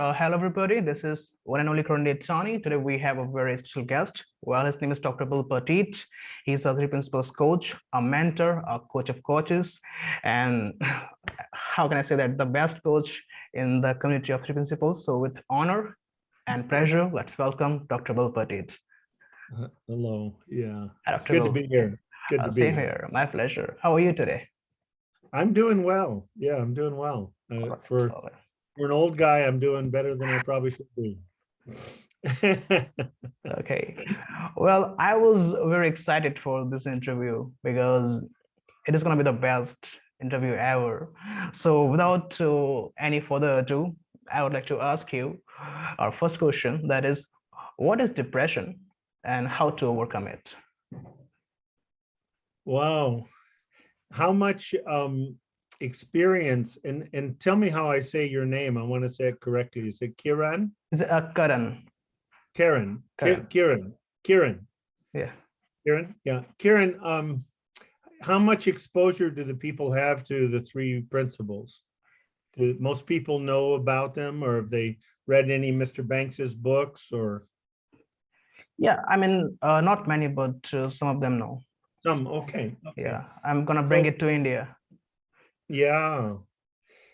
Hello, everybody. This is one and only Tony. Today, we have a very special guest. Well, his name is Dr. Pettit. He's a three principles coach, a mentor, a coach of coaches, and how can I say that? The best coach in the community of three principles. So, with honor and pleasure, let's welcome Dr. Pettit. Hello. Yeah. It's Dr. good to be here. Good to be Same here. here. My pleasure. How are you today? I'm doing well. Yeah, I'm doing well. For an old guy, I'm doing better than I probably should be. Okay. Well, I was very excited for this interview because it is going to be the best interview ever. So, without any further ado, I would like to ask you our first question, that is, what is depression and how to overcome it? Wow. How much experience, and tell me how I say your name. I want to say it correctly. Is it Kiran? Is it Karan? Karen. Karan. Kiran. Yeah. Kiran. Yeah. Kiran, how much exposure do the people have to the three principles? Do most people know about them, or have they read any Mr. Banks's books? Or yeah, I mean, not many, but some of them know. Some. Okay. Yeah, I'm gonna bring it to India. Yeah.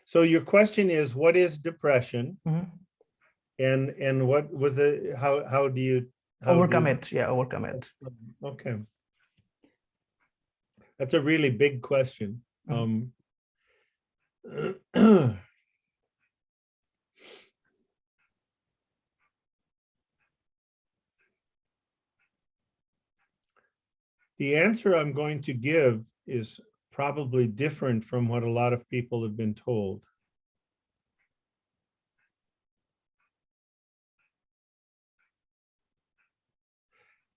So your question is, what is depression? And what was how do you overcome it? Yeah, overcome it. Okay. That's a really big question. The answer I'm going to give is probably different from what a lot of people have been told.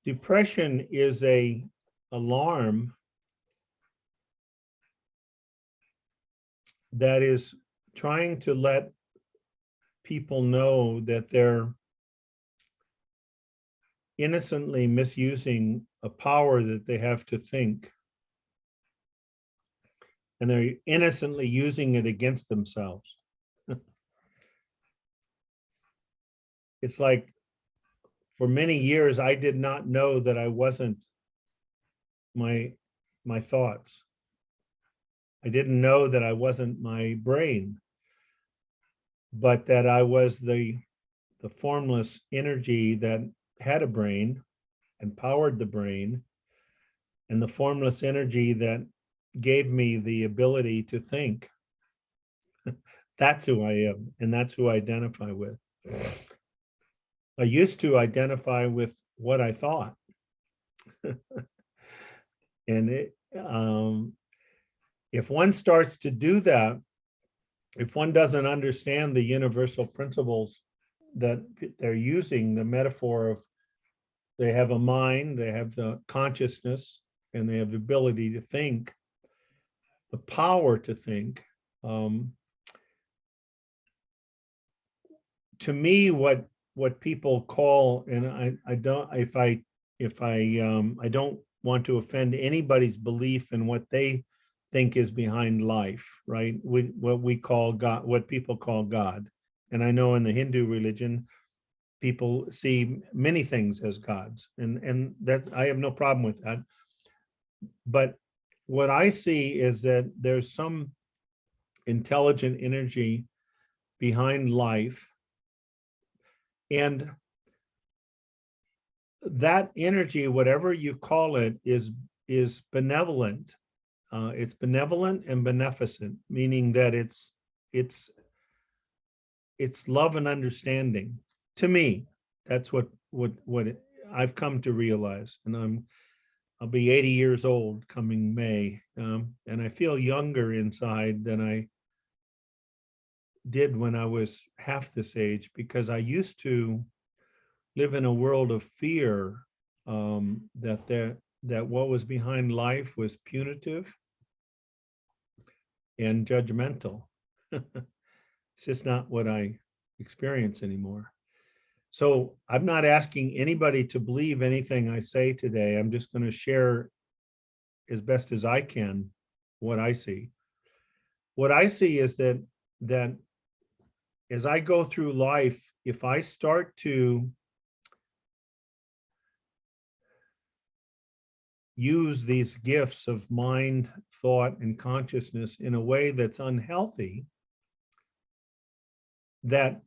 Depression is an alarm that is trying to let people know that they're innocently misusing a power that they have to think. And they're innocently using it against themselves. It's like, for many years, I did not know that I wasn't my thoughts. I didn't know that I wasn't my brain, but that I was the formless energy that had a brain and powered the brain, and the formless energy that gave me the ability to think. That's who I am, and that's who I identify with. I used to identify with what I thought. And if one starts to do that, if one doesn't understand the universal principles that they're using, the metaphor of they have a mind, they have the consciousness, and they have the ability to think, the power to think. To me, what people call, and I don't want to offend anybody's belief in what they think is behind life, right? What we call God, what people call God. And I know in the Hindu religion, people see many things as gods, and that I have no problem with that. But what I see is that there's some intelligent energy behind life, and that energy, whatever you call it, is benevolent. It's benevolent and beneficent, meaning that it's love and understanding. To me, that's what I've come to realize, and I'll be 80 years old coming May, and I feel younger inside than I did when I was half this age, because I used to live in a world of fear, that what was behind life was punitive and judgmental. It's just not what I experience anymore. So I'm not asking anybody to believe anything I say today. I'm just going to share as best as I can what I see. What I see is that as I go through life, if I start to use these gifts of mind, thought, and consciousness in a way that's unhealthy, that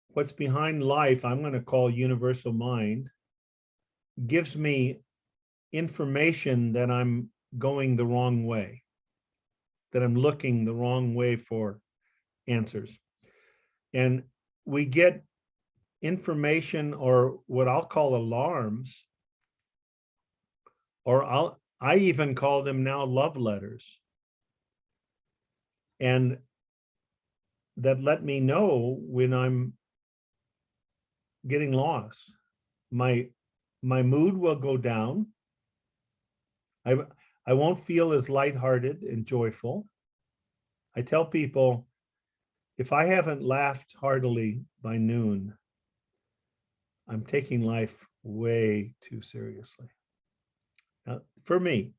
what's behind life, I'm going to call universal mind, gives me information that I'm going the wrong way, that I'm looking the wrong way for answers. And we get information, or what I'll call alarms, or I even call them now love letters. And that let me know when I'm getting lost. My mood will go down. I won't feel as lighthearted and joyful. I tell people, if I haven't laughed heartily by noon, I'm taking life way too seriously. Now, for me.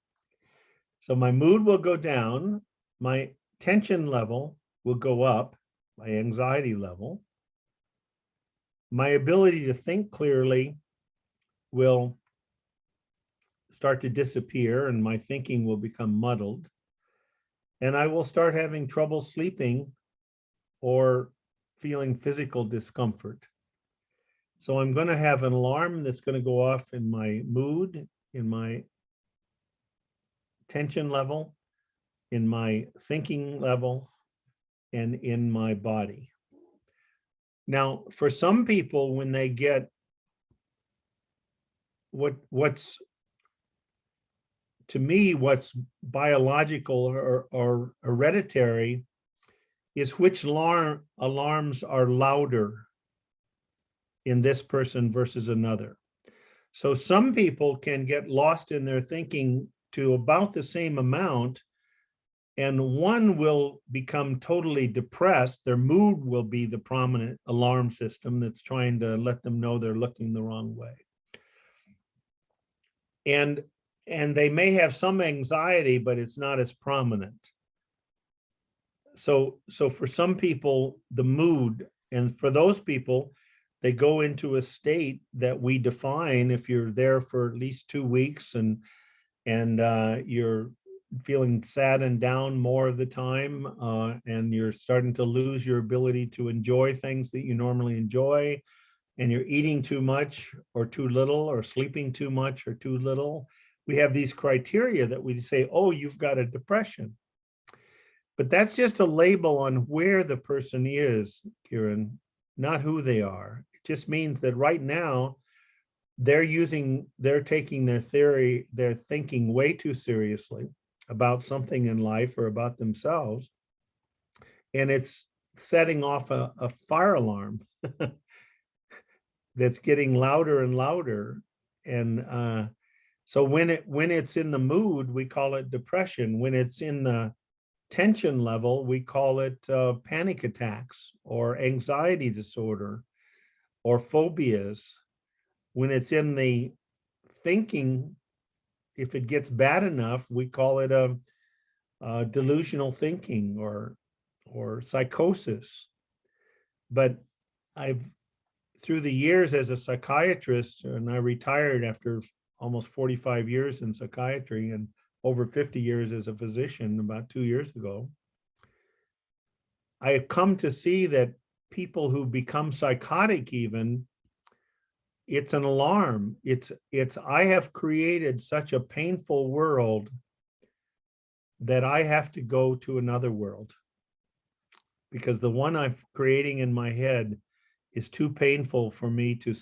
So my mood will go down, my tension level will go up, my anxiety level. My ability to think clearly will start to disappear, and my thinking will become muddled. And I will start having trouble sleeping or feeling physical discomfort. So I'm going to have an alarm that's going to go off in my mood, in my tension level, in my thinking level, and in my body. Now, for some people, when they get what's to me, what's biological or hereditary is which alarms are louder in this person versus another. So some people can get lost in their thinking to about the same amount, and one will become totally depressed. Their mood will be the prominent alarm system that's trying to let them know they're looking the wrong way. And they may have some anxiety, but it's not as prominent. So for some people, the mood, and for those people, they go into a state that we define. If you're there for at least 2 weeks and you're feeling sad and down more of the time, and you're starting to lose your ability to enjoy things that you normally enjoy, and you're eating too much or too little, or sleeping too much or too little, we have these criteria that we say, oh, you've got a depression. But that's just a label on where the person is, Kieran, not who they are. It just means that right now they're taking their thinking way too seriously about something in life or about themselves. And it's setting off a fire alarm that's getting louder and louder. And so when it's in the mood, we call it depression. When it's in the tension level, we call it panic attacks or anxiety disorder or phobias. When it's in the thinking, if it gets bad enough, we call it a delusional thinking or psychosis. But through the years as a psychiatrist, and I retired after almost 45 years in psychiatry and over 50 years as a physician about 2 years ago, I have come to see that people who become psychotic even, it's an alarm. It's I have created such a painful world that I have to go to another world, because the one I'm creating in my head is too painful for me to.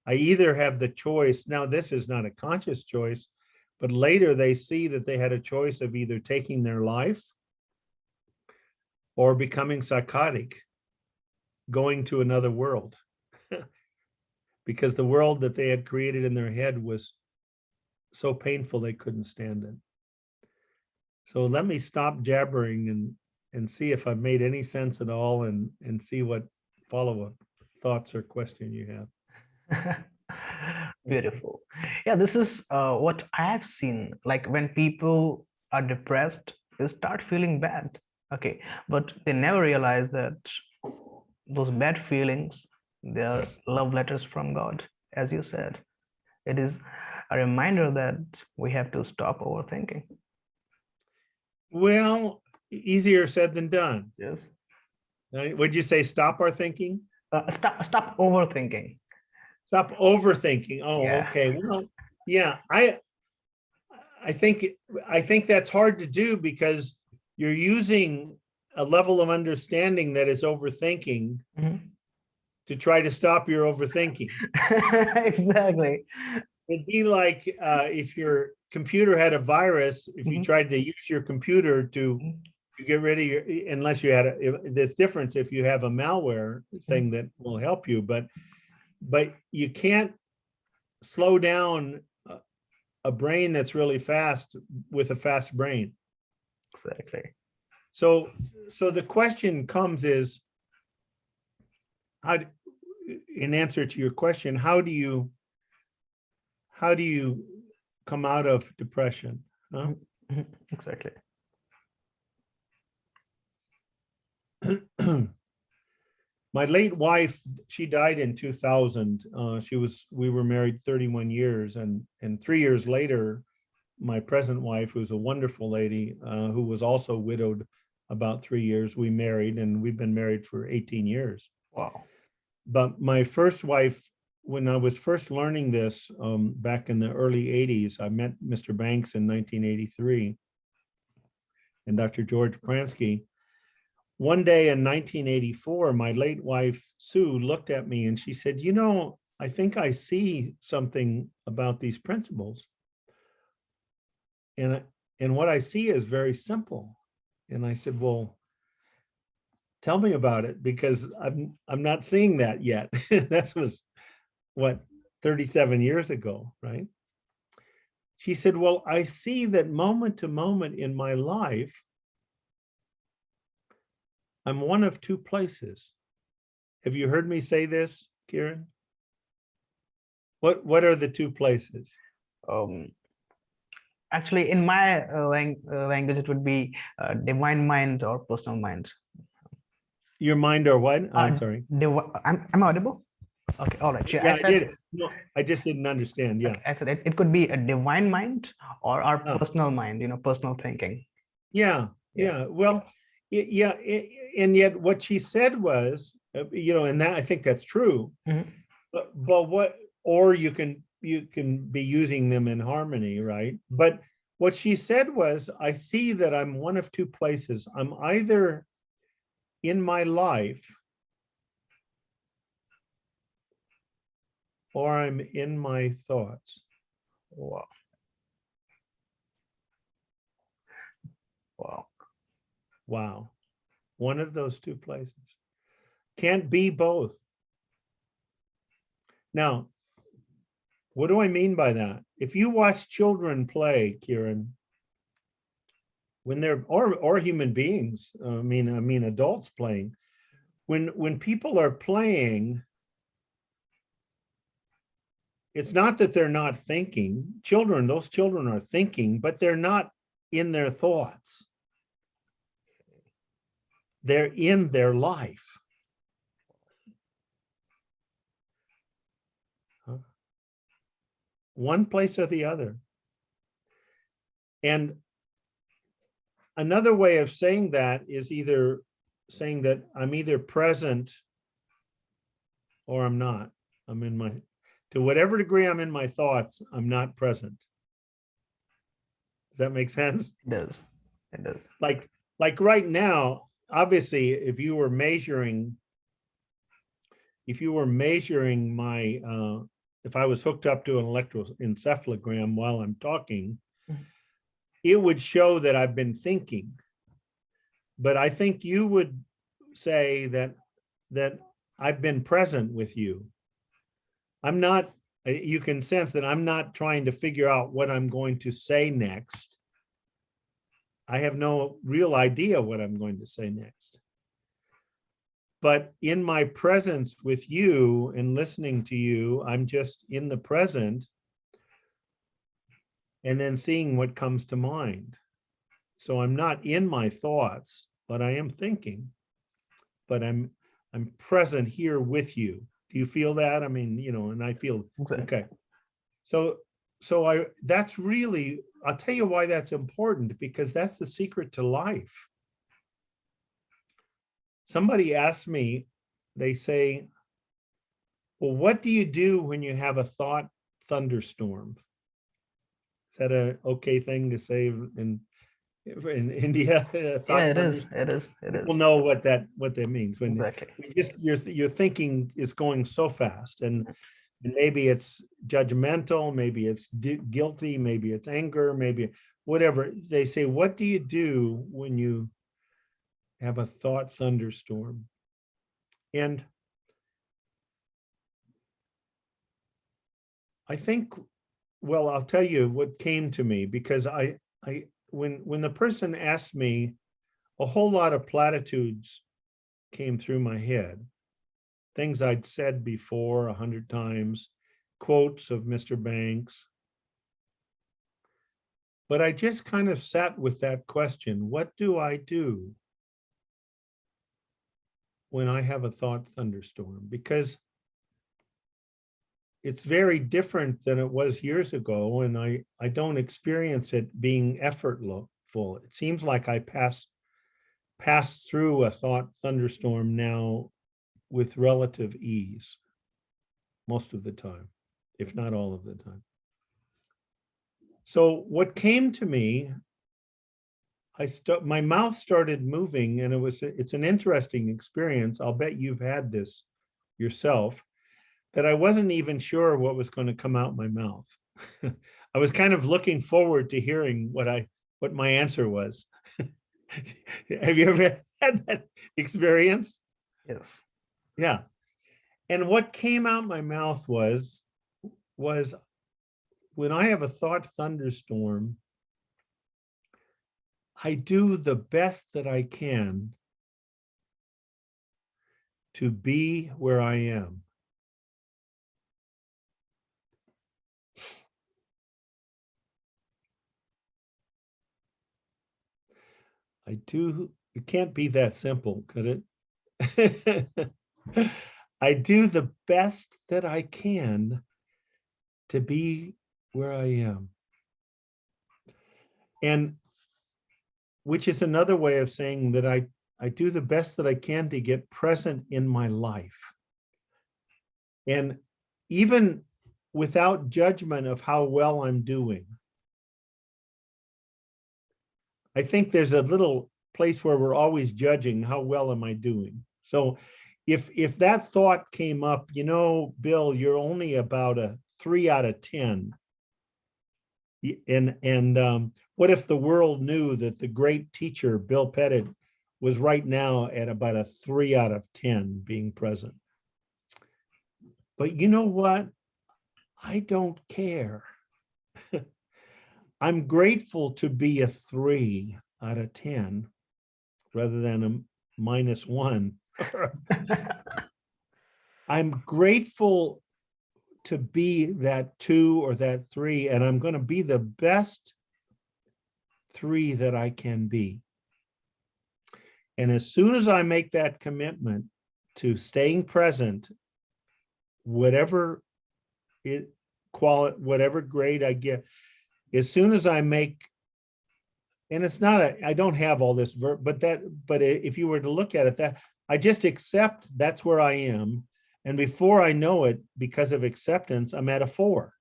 I either have the choice, now this is not a conscious choice, but later they see that they had a choice of either taking their life or becoming psychotic, going to another world. Because the world that they had created in their head was so painful they couldn't stand it. So let me stop jabbering and see if I've made any sense at all, and see what follow-up thoughts or question you have. Beautiful. Yeah, this is what I have seen. Like when people are depressed, they start feeling bad. Okay, but they never realize that those bad feelings, they are love letters from God, as you said. It is a reminder that we have to stop overthinking. Well, easier said than done. Yes. Would you say stop our thinking? Stop overthinking. Stop overthinking. Oh, Yeah. okay. Well, yeah, I think that's hard to do because you're using a level of understanding that is overthinking Mhm. to try to stop your overthinking. Exactly. It'd be like if your computer had a virus, if you Mhm. tried to use your computer to get rid of your, unless you had this difference if you have a malware thing that will help you, but you can't slow down a brain that's really fast with a fast brain. Exactly. So the question comes is, how, in answer to your question, how do you come out of depression? Huh? Mhm. Exactly. My late wife, she died in 2000. We were married 31 years, and 3 years later, my present wife, who's a wonderful lady, who was also widowed about 3 years, we married, and we've been married for 18 years. Wow. But my first wife, when I was first learning this back in the early 80s, I met Mr. Banks in 1983 and Dr. George Pransky. One day in 1984, my late wife, Sue, looked at me and she said, I think I see something about these principles. And what I see is very simple. And I said, well, tell me about it, because I'm not seeing that yet. That was what, 37 years ago, right? She said, well, I see that moment to moment in my life, I'm one of two places. Have you heard me say this, Kieran? What are the two places? Um, Actually, in my language, it would be divine mind or personal mind. Your mind or what? Oh, I'm sorry. I'm audible? Okay, all right. Yeah, Yeah, I did. No, I just didn't understand. Yeah. okay, I said it could be a divine mind or our Oh. personal mind, personal thinking. Yeah. Yeah. Well, yeah. And yet what she said was, and that, I think that's true. Mhm. But what, or you can be using them in harmony, right? But what she said was, I see that I'm one of two places. I'm either in my life or I'm in my thoughts. Wow. Wow. Wow. One of those two places. Can't be both. Now, what do I mean by that? If you watch children play, Kieran, when they're, or human beings, I mean adults playing, when people are playing, it's not that they're not thinking. Those children are thinking, but they're not in their thoughts. They're in their life. One place or the other. And another way of saying that is either saying that I'm either present or I'm not. To whatever degree I'm in my thoughts, I'm not present. Does that make sense? It does. It does. Like right now, obviously, if you were measuring my, if I was hooked up to an electroencephalogram while I'm talking, it would show that I've been thinking. But I think you would say that I've been present with you. I'm not, you can sense that I'm not trying to figure out what I'm going to say next. I have no real idea what I'm going to say next. But in my presence with you and listening to you, I'm just in the present and then seeing what comes to mind. So I'm not in my thoughts. but I am thinking, but I'm present here with you. Do you feel that? I mean, and I feel, Exactly. okay. So that's really, I'll tell you why that's important, because that's the secret to life. Somebody asked me, they say, well, what do you do when you have a thought thunderstorm? Is that a okay thing to say in India? Yeah, it is. It is. It People is. know what that means when Exactly. your thinking is going so fast, and maybe it's judgmental, maybe it's guilty, maybe it's anger, maybe whatever. They say, what do you do when you have a thought thunderstorm? And I think, well, I'll tell you what came to me, because when the person asked me, a whole lot of platitudes came through my head, things I'd said before 100 times, quotes of Mr. Banks. But I just kind of sat with that question, what do I do when I have a thought thunderstorm? Because it's very different than it was years ago, and I don't experience it being effortful. It seems like I pass through a thought thunderstorm now with relative ease most of the time, if not all of the time. So what came to me, my mouth started moving, and it's an interesting experience. I'll bet you've had this yourself, that I wasn't even sure what was going to come out my mouth. I was kind of looking forward to hearing what my answer was. Have you ever had that experience? Yes. Yeah. And what came out my mouth was when I have a thought thunderstorm, I do the best that I can to be where I am. It can't be that simple, could it? I do the best that I can to be where I am. And which is another way of saying that I do the best that I can to get present in my life. And even without judgment of how well I'm doing. I think there's a little place where we're always judging, how well am I doing? So if that thought came up, Bill, you're only about a 3 out of 10. And what if the world knew that the great teacher, Bill Pettit, was right now at about a 3 out of 10 being present? But you know what? I don't care. I'm grateful to be a 3 out of 10 rather than a -1. I'm grateful to be that 2 or that 3, and I'm going to be the best 3 that I can be. And as soon as I make that commitment to staying present, whatever whatever grade I get, as soon as I make, and it's not I don't have all this but if you were to look at it, that I just accept that's where I am. And before I know it, because of acceptance, I'm at a 4.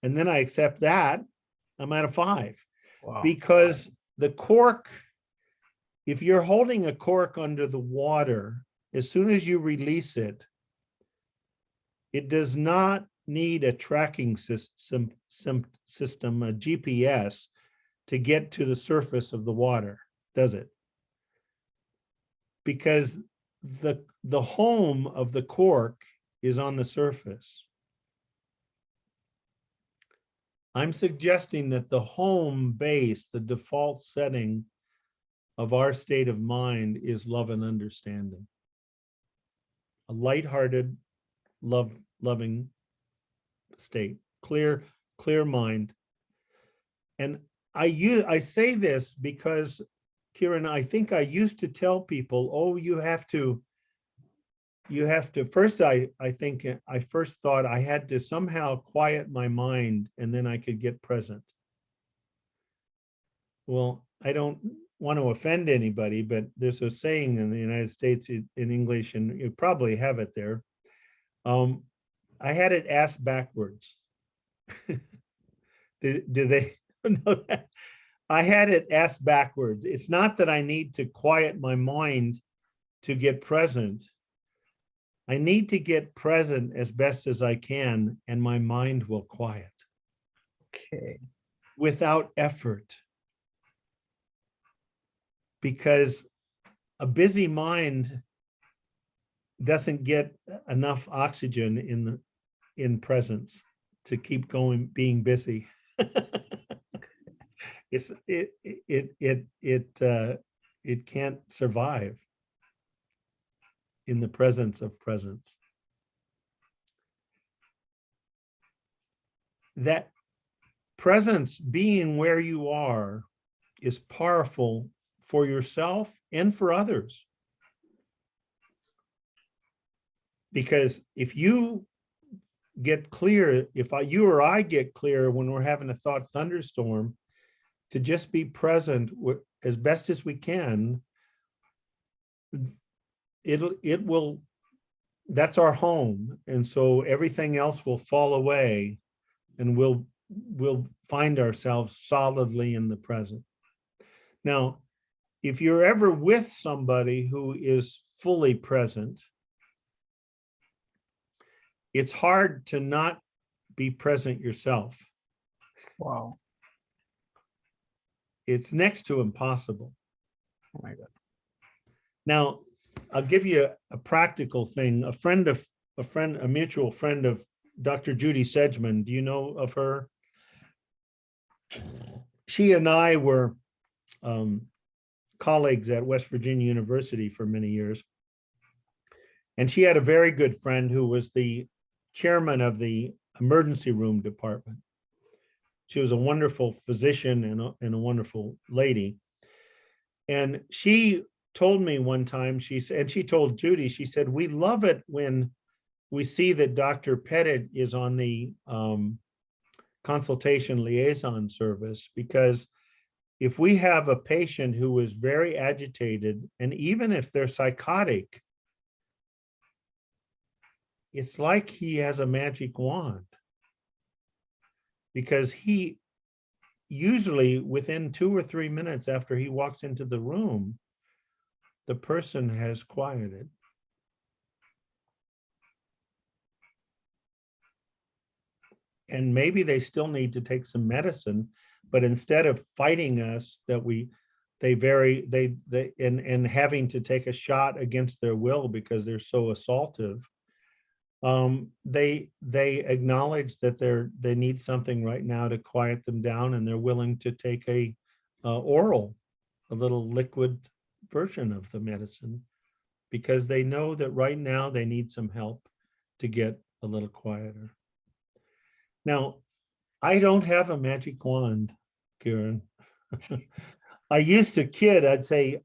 And then I accept that, I'm at a 5. Wow. Because the cork, if you're holding a cork under the water, as soon as you release it, it does not need a tracking system, a GPS, to get to the surface of the water, does it? Because the home of the cork is on the surface. I'm suggesting that the home base, the default setting of our state of mind, is love and understanding. A lighthearted, loving state, clear mind. And I say this because Kieran, I think I used to tell people, oh, you have to first, I think I first thought I had to somehow quiet my mind and then I could get present. Well, I don't want to offend anybody, but there's a saying in the United States in English, and you probably have it there. I had it asked backwards. Did they know that? I had it asked backwards. It's not that I need to quiet my mind to get present. I need to get present as best as I can, and my mind will quiet. Okay. Without effort. Because a busy mind doesn't get enough oxygen in presence to keep going, being busy. It can't survive in the presence of presence. That presence, being where you are, is powerful for yourself and for others. Because if you get clear, if you or I get clear when we're having a thought thunderstorm, to just be present as best as we can, it will, that's our home. And so everything else will fall away and we'll find ourselves solidly in the present. Now, if you're ever with somebody who is fully present, it's hard to not be present yourself. Wow. It's next to impossible. Oh my God. Now, I'll give you a practical thing. A mutual friend of Dr. Judy Sedgman. Do you know of her? She and I were colleagues at West Virginia University for many years. And she had a very good friend who was the chairman of the emergency room department. She was a wonderful physician and a wonderful lady. And she told me one time, she told Judy, she said, we love it when we see that Dr. Pettit is on the consultation liaison service, because if we have a patient who is very agitated, and even if they're psychotic, it's like he has a magic wand, because he usually within 2 or 3 minutes after he walks into the room, the person has quieted. And maybe they still need to take some medicine, but instead of fighting us, and having to take a shot against their will because they're so assaultive, they acknowledge that they need something right now to quiet them down, and they're willing to take a little liquid version of the medicine, because they know that right now they need some help to get a little quieter. Now, I don't have a magic wand, Kieran. I used to kid, I'd say,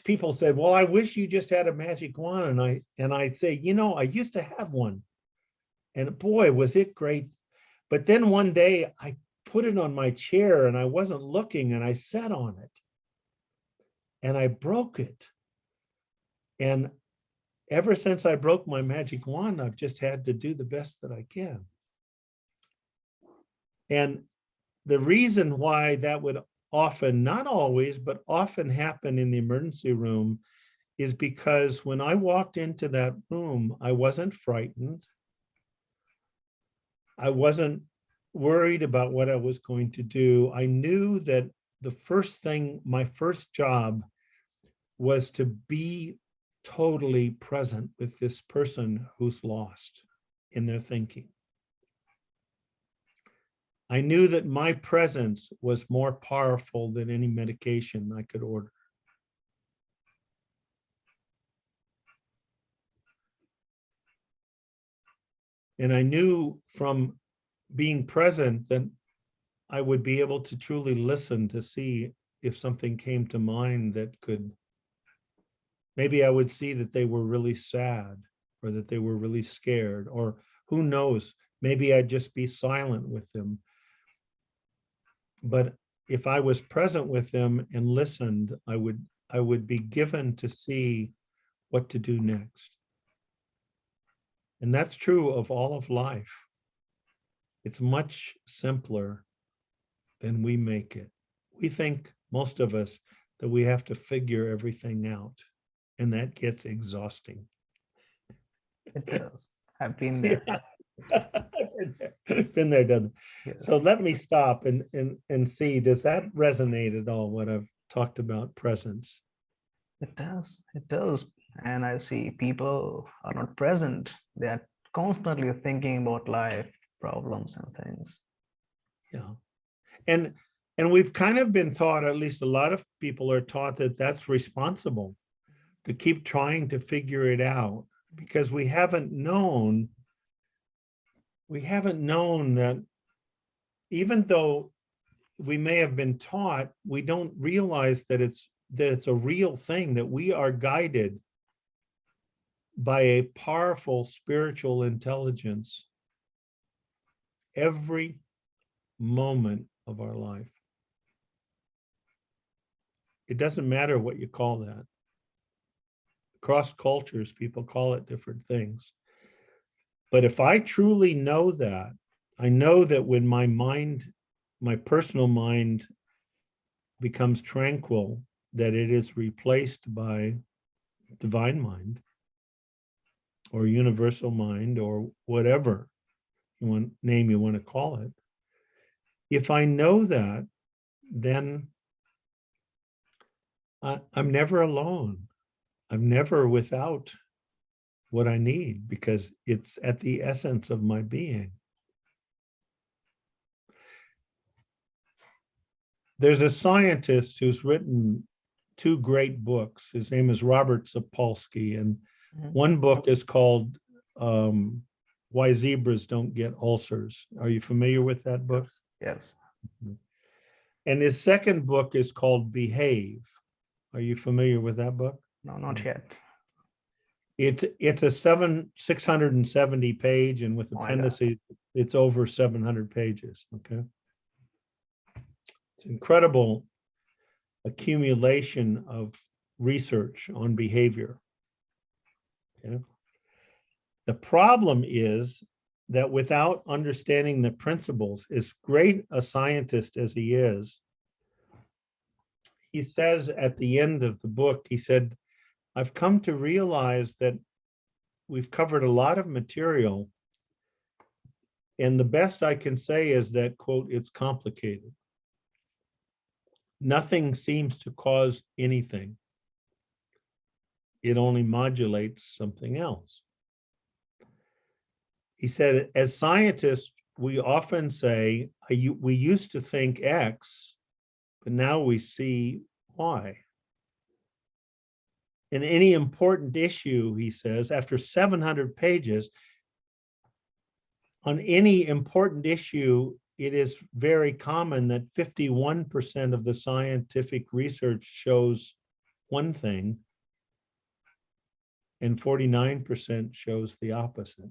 people said, well, I wish you just had a magic wand. And I say, I used to have one. And boy, was it great. But then one day I put it on my chair and I wasn't looking, and I sat on it and I broke it. And ever since I broke my magic wand, I've just had to do the best that I can. And the reason why that would often, not always, but often happen in the emergency room is because when I walked into that room, I wasn't frightened. I wasn't worried about what I was going to do. I knew that my first job was to be totally present with this person who's lost in their thinking. I knew that my presence was more powerful than any medication I could order. And I knew from being present that I would be able to truly listen to see if something came to mind that could, maybe I would see that they were really sad or that they were really scared, or who knows, maybe I'd just be silent with them. But if I was present with them and listened, I would be given to see what to do next. And that's true of all of life. It's much simpler than we make it. We think, most of us, that we have to figure everything out, and that gets exhausting. It does. I've been there. Been there, done that. Yes. So let me stop and see, does that resonate at all, what I've talked about presence? It does. It does. And I see people are not present. They are constantly thinking about life, problems, and things. Yeah. And we've kind of been taught, at least a lot of people are taught, that that's responsible, to keep trying to figure it out, because we haven't known that even though we may have been taught, we don't realize that it's a real thing, that we are guided by a powerful spiritual intelligence every moment of our life. It doesn't matter what you call that. Across cultures, people call it different things. But if I truly know that, I know that when my mind, my personal mind, becomes tranquil, that it is replaced by divine mind or universal mind or whatever name you want to call it. If I know that, then I'm never alone. I'm never without what I need, because it's at the essence of my being. There's a scientist who's written 2 great books. His name is Robert Sapolsky, and one book is called Why Zebras Don't Get Ulcers. Are you familiar with that book? Yes. And his second book is called Behave. Are you familiar with that book? No, not yet. It's a 670 page, and with appendices, it's over 700 pages. Okay. It's incredible accumulation of research on behavior. Okay. The problem is that without understanding the principles, as great a scientist as he is, he says at the end of the book, he said, I've come to realize that we've covered a lot of material, and the best I can say is that, quote, it's complicated. Nothing seems to cause anything. It only modulates something else. He said, as scientists, we often say, we used to think X, but now we see Y. In any important issue, he says, after 700 pages, on any important issue, it is very common that 51% of the scientific research shows one thing and 49% shows the opposite.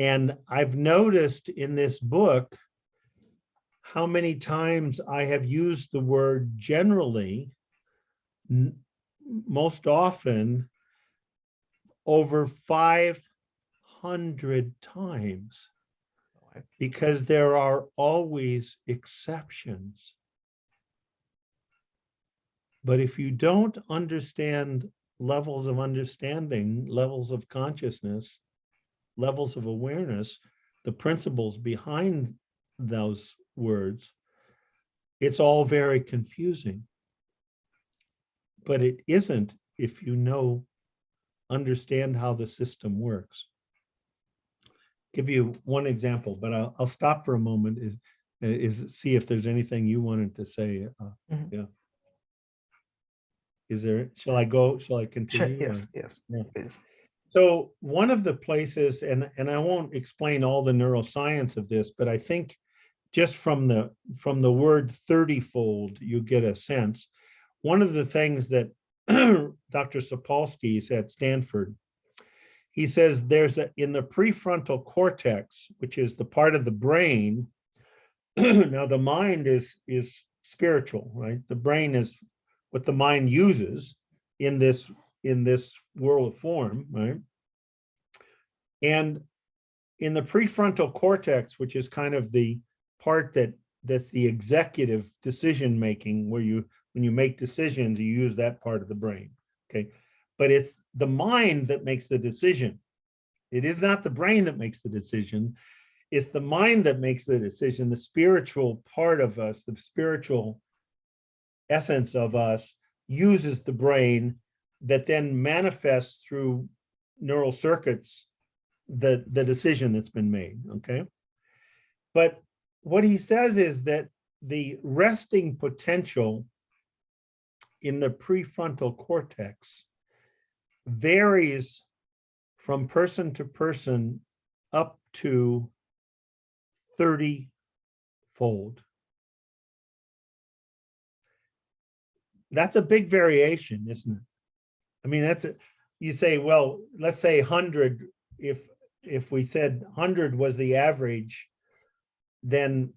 And I've noticed in this book how many times I have used the word generally, most often over 500 times, because there are always exceptions. But if you don't understand levels of understanding, levels of consciousness, levels of awareness, the principles behind those words, it's all very confusing. But it isn't if you understand how the system works. Give you one example, but I'll stop for a moment, is see if there's anything you wanted to say. Yeah. Is there, shall I continue? Sure. Yes, Yeah. please. So one of the places, and I won't explain all the neuroscience of this, but I think just from the word 30-fold, you get a sense. One of the things that Dr. Sapolsky's at Stanford, he says in the prefrontal cortex, which is the part of the brain. Now the mind is spiritual, right? The brain is what the mind uses in this world of form, right? And in the prefrontal cortex, which is kind of the part that's the executive decision making, where when you make decisions, you use that part of the brain. Okay. But it's the mind that makes the decision. It is not the brain that makes the decision. It's the mind that makes the decision. The spiritual part of us, the spiritual essence of us, uses the brain that then manifests through neural circuits the decision that's been made. Okay. But what he says is that the resting potential in the prefrontal cortex varies from person to person up to 30-fold. That's a big variation, isn't it? I mean, you say, well, let's say 100, if we said 100 was the average, then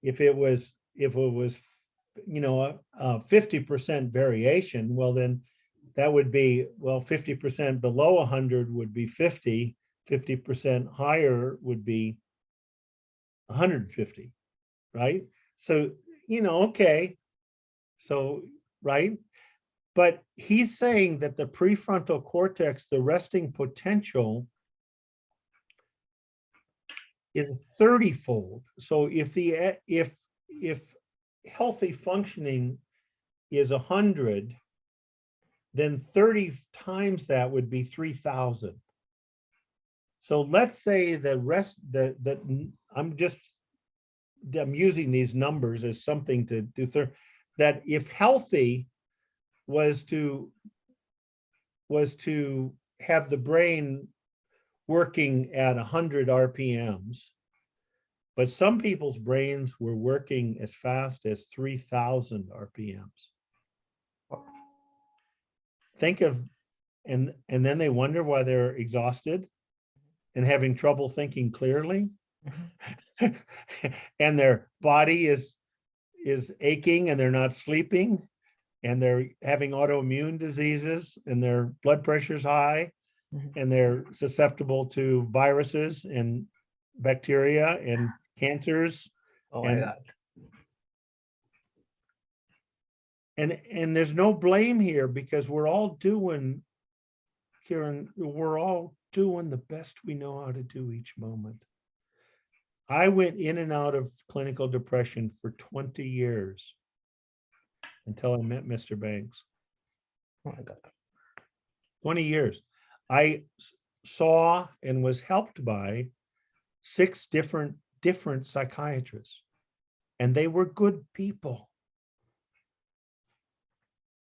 if it was 50% variation, well, then that would be, well, 50% below 100 would be 50, 50% higher would be 150, right? So, okay. So, right. But he's saying that the prefrontal cortex, the resting potential, is 30-fold. So if healthy functioning is 100, then 30 times that would be 3,000. So let's say I'm using these numbers as something to do, that if healthy was to have the brain working at 100 RPMs, but some people's brains were working as fast as 3,000 RPMs. Think of, and then they wonder why they're exhausted and having trouble thinking clearly. And their body is aching and they're not sleeping, and they're having autoimmune diseases, and their blood pressure's high, and they're susceptible to viruses and bacteria and cancers. Oh my God. And there's no blame here, because we're all doing, Karen, we're all doing the best we know how to do each moment. I went in and out of clinical depression for 20 years until I met Mr. Banks. Oh my God. 20 years. I saw and was helped by 6 different psychiatrists, and they were good people.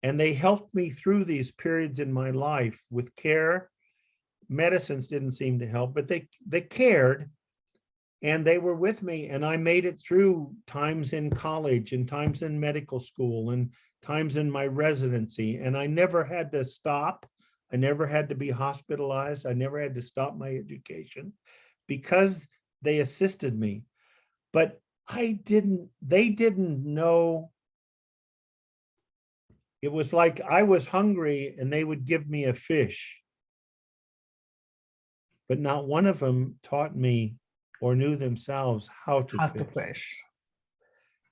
And they helped me through these periods in my life with care. Medicines didn't seem to help, but they cared, and they were with me, and I made it through times in college and times in medical school and times in my residency, and I never had to stop. I never had to be hospitalized. I never had to stop my education because they assisted me. But they didn't know. It was like I was hungry and they would give me a fish. But not one of them taught me or knew themselves how to fish.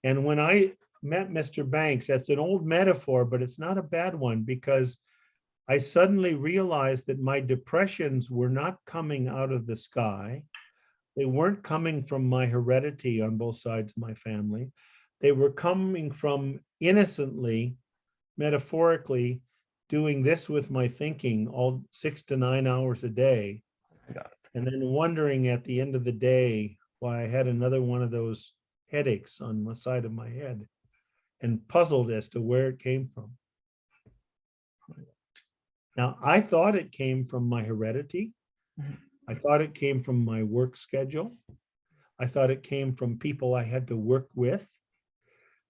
And when I met Mr. Banks, that's an old metaphor, but it's not a bad one, because I suddenly realized that my depressions were not coming out of the sky. They weren't coming from my heredity on both sides of my family. They were coming from innocently, metaphorically, doing this with my thinking all 6 to 9 hours a day. And then wondering at the end of the day why I had another one of those headaches on the side of my head, and puzzled as to where it came from. Now, I thought it came from my heredity. Mhm. I thought it came from my work schedule. I thought it came from people I had to work with.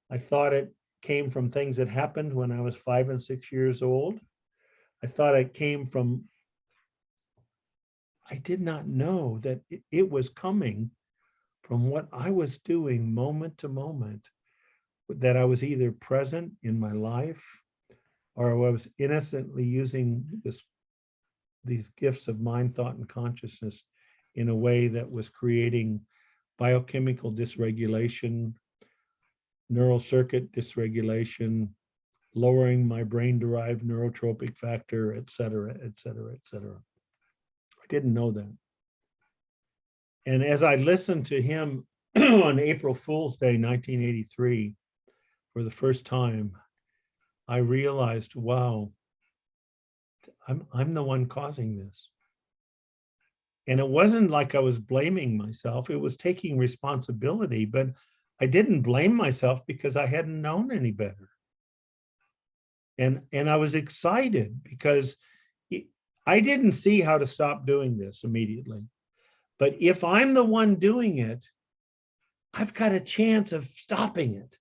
I thought it came from things that happened when I was 5 and 6 years old. I thought it came from, I did not know that it was coming from what I was doing moment to moment, that I was either present in my life or I was innocently using these gifts of mind, thought, and consciousness in a way that was creating biochemical dysregulation, neural circuit dysregulation, lowering my brain-derived neurotropic factor, et cetera, et cetera, et cetera. I didn't know that. And as I listened to him on April Fool's Day, 1983, for the first time, I realized, wow, I'm the one causing this. And it wasn't like I was blaming myself. It was taking responsibility, but I didn't blame myself because I hadn't known any better. And I was excited because I didn't see how to stop doing this immediately. But if I'm the one doing it, I've got a chance of stopping it.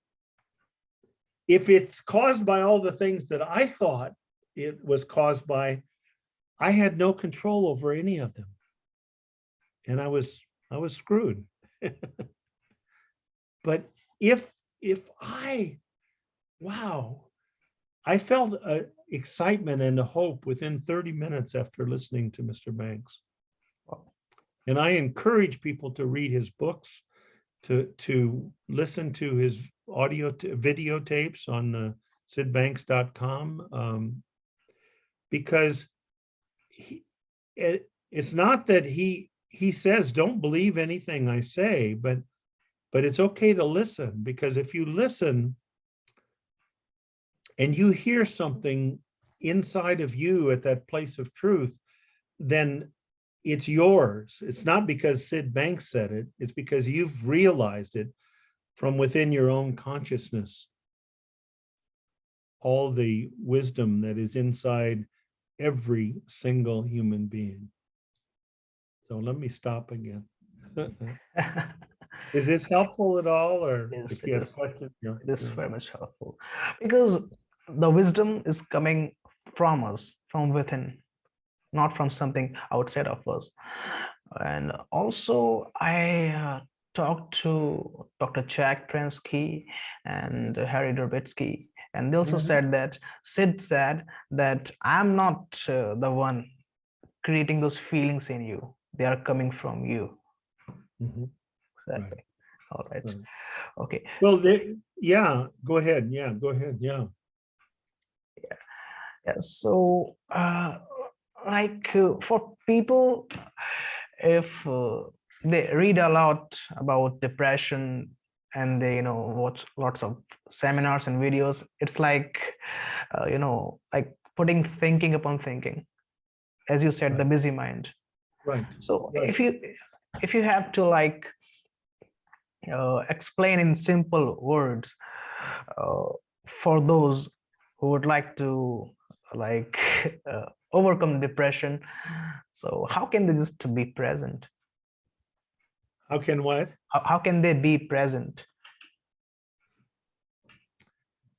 If it's caused by all the things that I thought it was caused by, I had no control over any of them. And I was screwed. But if wow, I felt excitement and a hope within 30 minutes after listening to Mr. Banks. And I encourage people to read his books, to listen to his videotapes on the sidbanks.com, because it's not that he says don't believe anything I say, but it's okay to listen, because if you listen and you hear something inside of you at that place of truth, then it's yours. It's not because Sid Banks said it, it's because you've realized it from within your own consciousness, all the wisdom that is inside every single human being. So let me stop again. Is this helpful at all? Or Yes, if it you have is. questions, It is very much helpful, because the wisdom is coming from us, from within, not from something outside of us. And also, I talked to Dr. Jack Prensky and Harry Durbitsky, and they also said that Sid said that I'm not the one creating those feelings in you; they are coming from you. Exactly. Right. All right. Right. Okay. Well, yeah, go ahead. Yeah, go ahead. Yeah. Yeah. So, for people, if they read a lot about depression and they watch lots of seminars and videos, it's like like putting thinking upon thinking, as you said, the Right. busy mind. Right. So Right. if you have to like explain in simple words for those who would like to like overcome depression, so how can they just be present? How can what? How can they be present?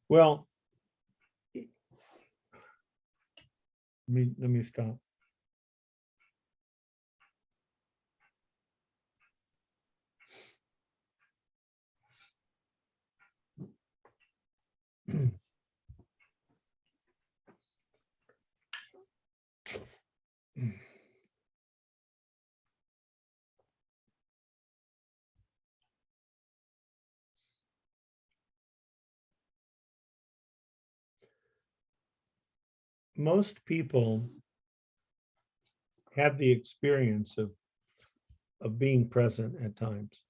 Well, let me stop. Most people have the experience of being present at times.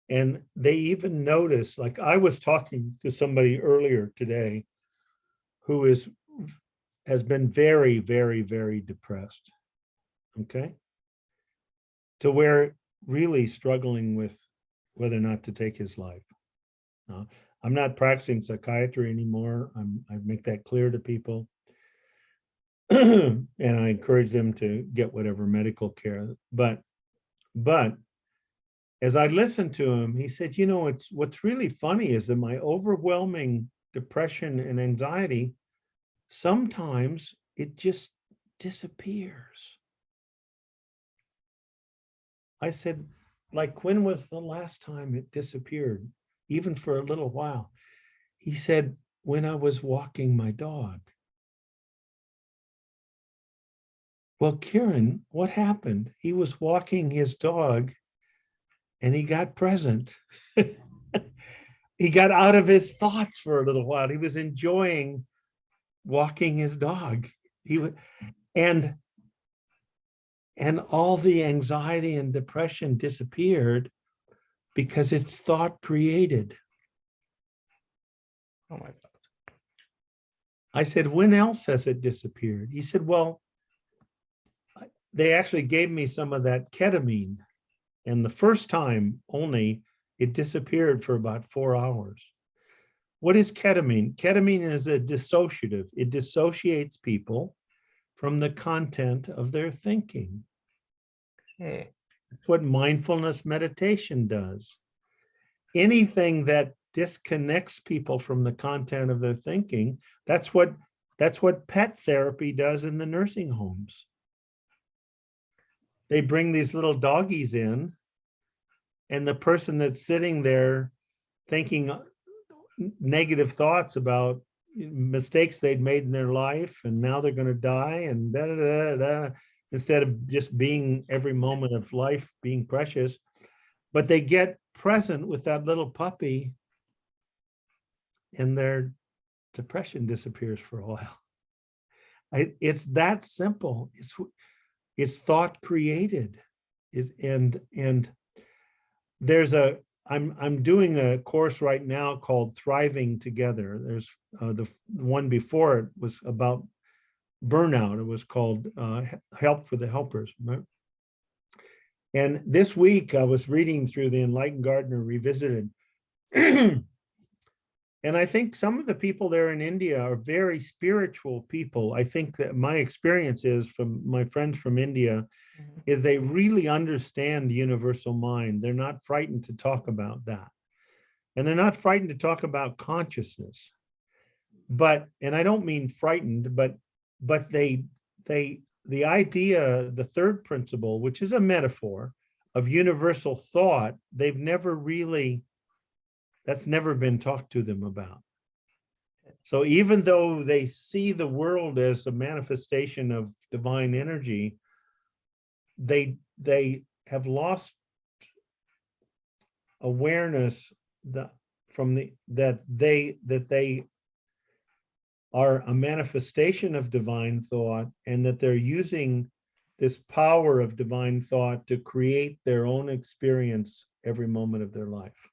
And they even notice, like I was talking to somebody earlier today who has been very, very, very depressed. Okay. To where really struggling with whether or not to take his life. I'm not practicing psychiatry anymore. I make that clear to people. and I encourage them to get whatever medical care. But as I listened to him, he said, you know, it's what's really funny is that my overwhelming depression and anxiety, sometimes it just disappears. I said, like, when was the last time it disappeared, even for a little while? He said, when I was walking my dog. Well, Kieran, what happened? He was walking his dog and he got present. He got out of his thoughts for a little while. He was enjoying walking his dog. And all the anxiety and depression disappeared because it's thought created. Oh my God. I said, when else has it disappeared? He said, well, they actually gave me some of that ketamine. And the first time only, it disappeared for about 4 hours. What is ketamine? Ketamine is a dissociative. It dissociates people from the content of their thinking. Okay. That's what mindfulness meditation does. Anything that disconnects people from the content of their thinking, that's what pet therapy does in the nursing homes. They bring these little doggies in, and the person that's sitting there thinking negative thoughts about mistakes they'd made in their life, and now they're going to die, and da, da, da, da, instead of just being every moment of life being precious, but they get present with that little puppy, and their depression disappears for a while. It's that simple. It's thought created. And there's I'm doing a course right now called Thriving Together. There's the one before it was about burnout. It was called Help for the Helpers. Right? And this week I was reading through the Enlightened Gardener Revisited. And I think some of the people there in India are very spiritual people. I think that my experience is from my friends from India is they really understand the universal mind. They're not frightened to talk about that. And they're not frightened to talk about consciousness. But, and I don't mean frightened, but the idea, the third principle, which is a metaphor of universal thought, they've never really, that's never been talked to them about. So even though they see the world as a manifestation of divine energy, they have lost awareness that they are a manifestation of divine thought, and that they're using this power of divine thought to create their own experience every moment of their life.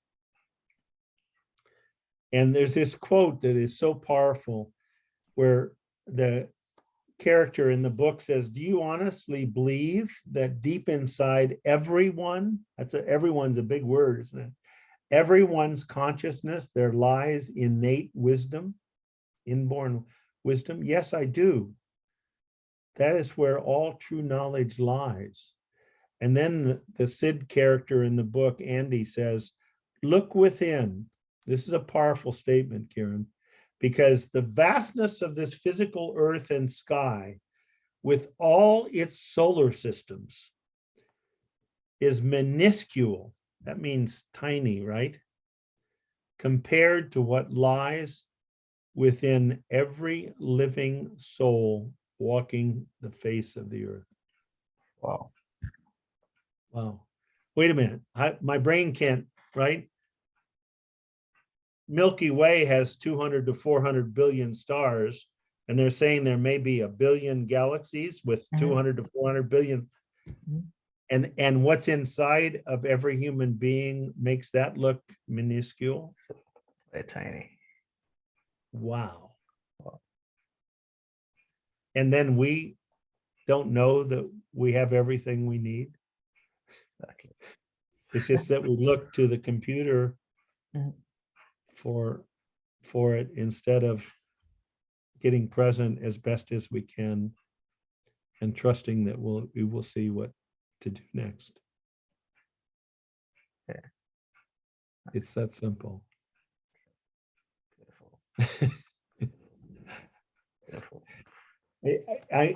And there's this quote that is so powerful where the character in the book says, do you honestly believe that deep inside everyone, everyone's a big word, isn't it? Everyone's consciousness, there lies innate wisdom, inborn wisdom? Yes, I do. That is where all true knowledge lies. And then the Sid character in the book, Andy, says, look within. This is a powerful statement, Kieran, because the vastness of this physical earth and sky with all its solar systems is minuscule. That means tiny, right? Compared to what lies within every living soul walking the face of the earth. Wow. Wow. Wait a minute. My brain can't, right? Milky Way has 200 to 400 billion stars, and they're saying there may be a billion galaxies with 200 to 400 billion. And what's inside of every human being makes that look minuscule. Very tiny. Wow. And then we don't know that we have everything we need. Exactly. It's just that we look to the computer for it instead of getting present as best as we can and trusting that we will see what to do next. Yeah. It's that simple. Beautiful. Beautiful.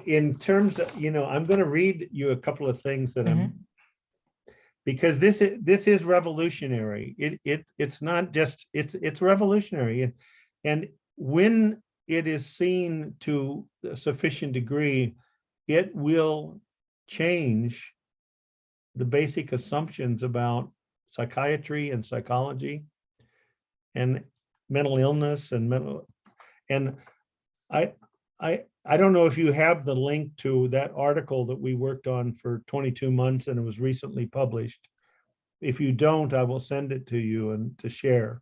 In terms of, I'm going to read you a couple of things that Mhm. because this is revolutionary. It's not just, it's revolutionary. And when it is seen to a sufficient degree, it will change the basic assumptions about psychiatry and psychology and mental illness and I don't know if you have the link to that article that we worked on for 22 months and it was recently published. If you don't, I will send it to you and to share.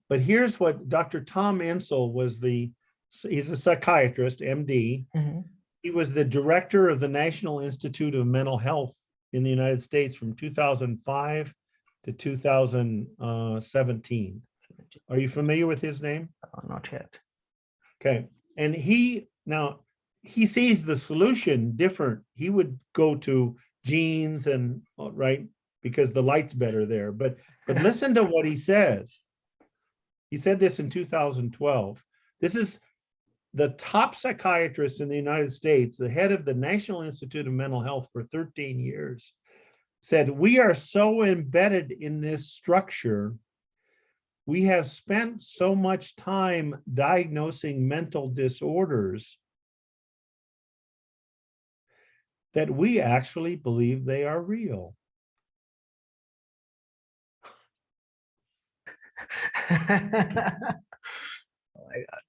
But here's what Dr. Tom Insel was he's a psychiatrist, MD. Mhm. He was the director of the National Institute of Mental Health in the United States from 2005 to 2017. Are you familiar with his name? Not yet. Okay. And he sees the solution different. He would go to genes and right, because the light's better there. But listen to what he says. He said this in 2012. This is the top psychiatrist in the United States, the head of the National Institute of Mental Health for 13 years, said, "We are so embedded in this structure. We have spent so much time diagnosing mental disorders that we actually believe they are real." Oh my God.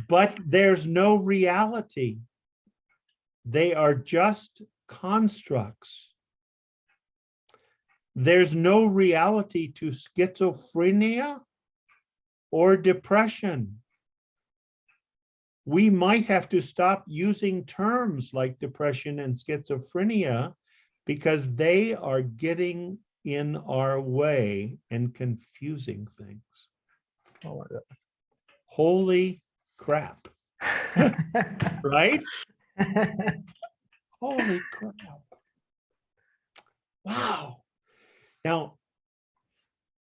But there's no reality. They are just constructs. There's no reality to schizophrenia or depression. We might have to stop using terms like depression and schizophrenia because they are getting in our way and confusing things. Oh my God. Holy crap. Right? Holy crap. Wow. Now,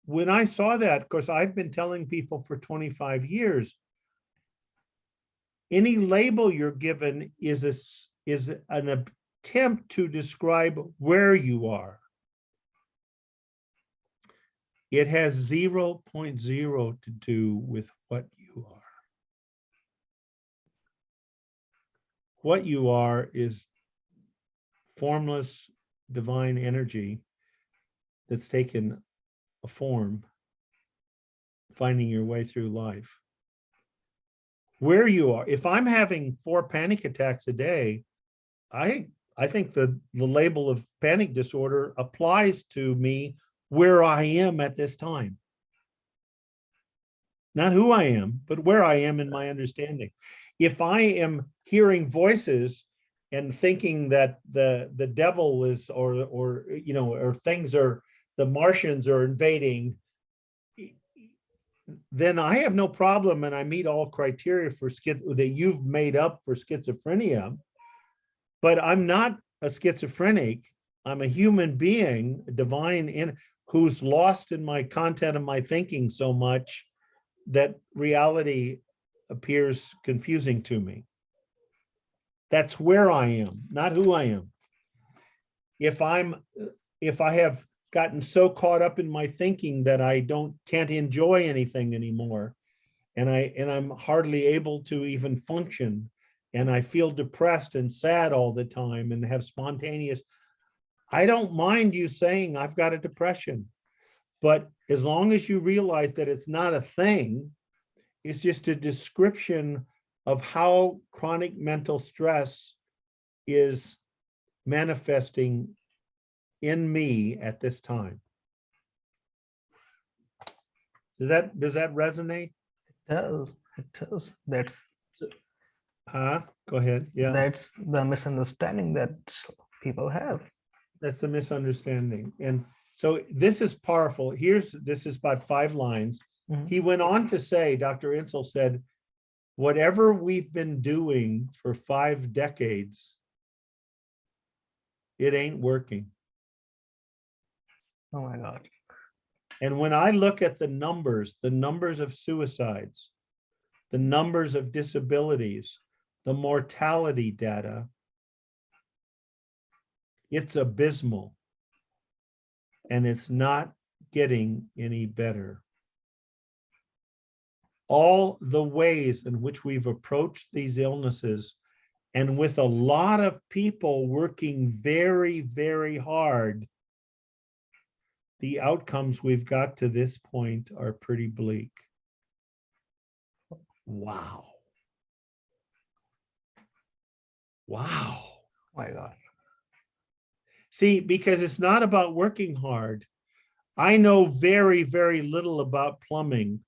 when I saw that, of course, I've been telling people for 25 years, any label you're given is an attempt to describe where you are. It has 0.0 to do with what you are. What you are is formless divine energy that's taken a form, finding your way through life. Where you are, if I'm having 4 panic attacks a day, I think the label of panic disorder applies to me where I am at this time. Not who I am, but where I am in my understanding. If I am hearing voices and thinking that the devil is or things are, the Martians are invading, then I have no problem and I meet all criteria for that you've made up for schizophrenia. But I'm not a schizophrenic. I'm a human being, divine, who's lost in my content of my thinking so much that reality appears confusing to me. That's where I am, not who I am. If I have gotten so caught up in my thinking that I can't enjoy anything anymore, and I'm hardly able to even function, and I feel depressed and sad all the time and have spontaneous, I don't mind you saying I've got a depression, but as long as you realize that it's not a thing, it's just a description of how chronic mental stress is manifesting in me at this time. Does that resonate? It does. That's Go ahead. Yeah. that's the misunderstanding that people have. That's the misunderstanding. And so this is powerful. This is about 5 lines. Mhm. He went on to say, Dr. Insel said, whatever we've been doing for 5 decades, it ain't working. Oh my God. And when I look at the numbers of suicides, the numbers of disabilities, the mortality data, it's abysmal. And it's not getting any better. All the ways in which we've approached these illnesses, and with a lot of people working very, very hard, the outcomes we've got to this point are pretty bleak. Wow. Wow. Oh my God. See, because it's not about working hard. I know very, very little about plumbing.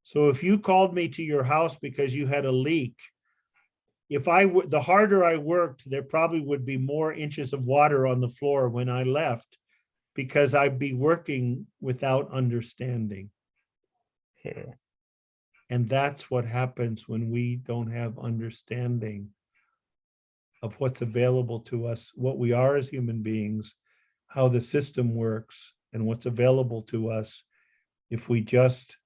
So if you called me to your house because you had a leak, the harder I worked, there probably would be more inches of water on the floor when I left, because I'd be working without understanding. Okay. And that's what happens when we don't have understanding of what's available to us, what we are as human beings, how the system works, and what's available to us if we just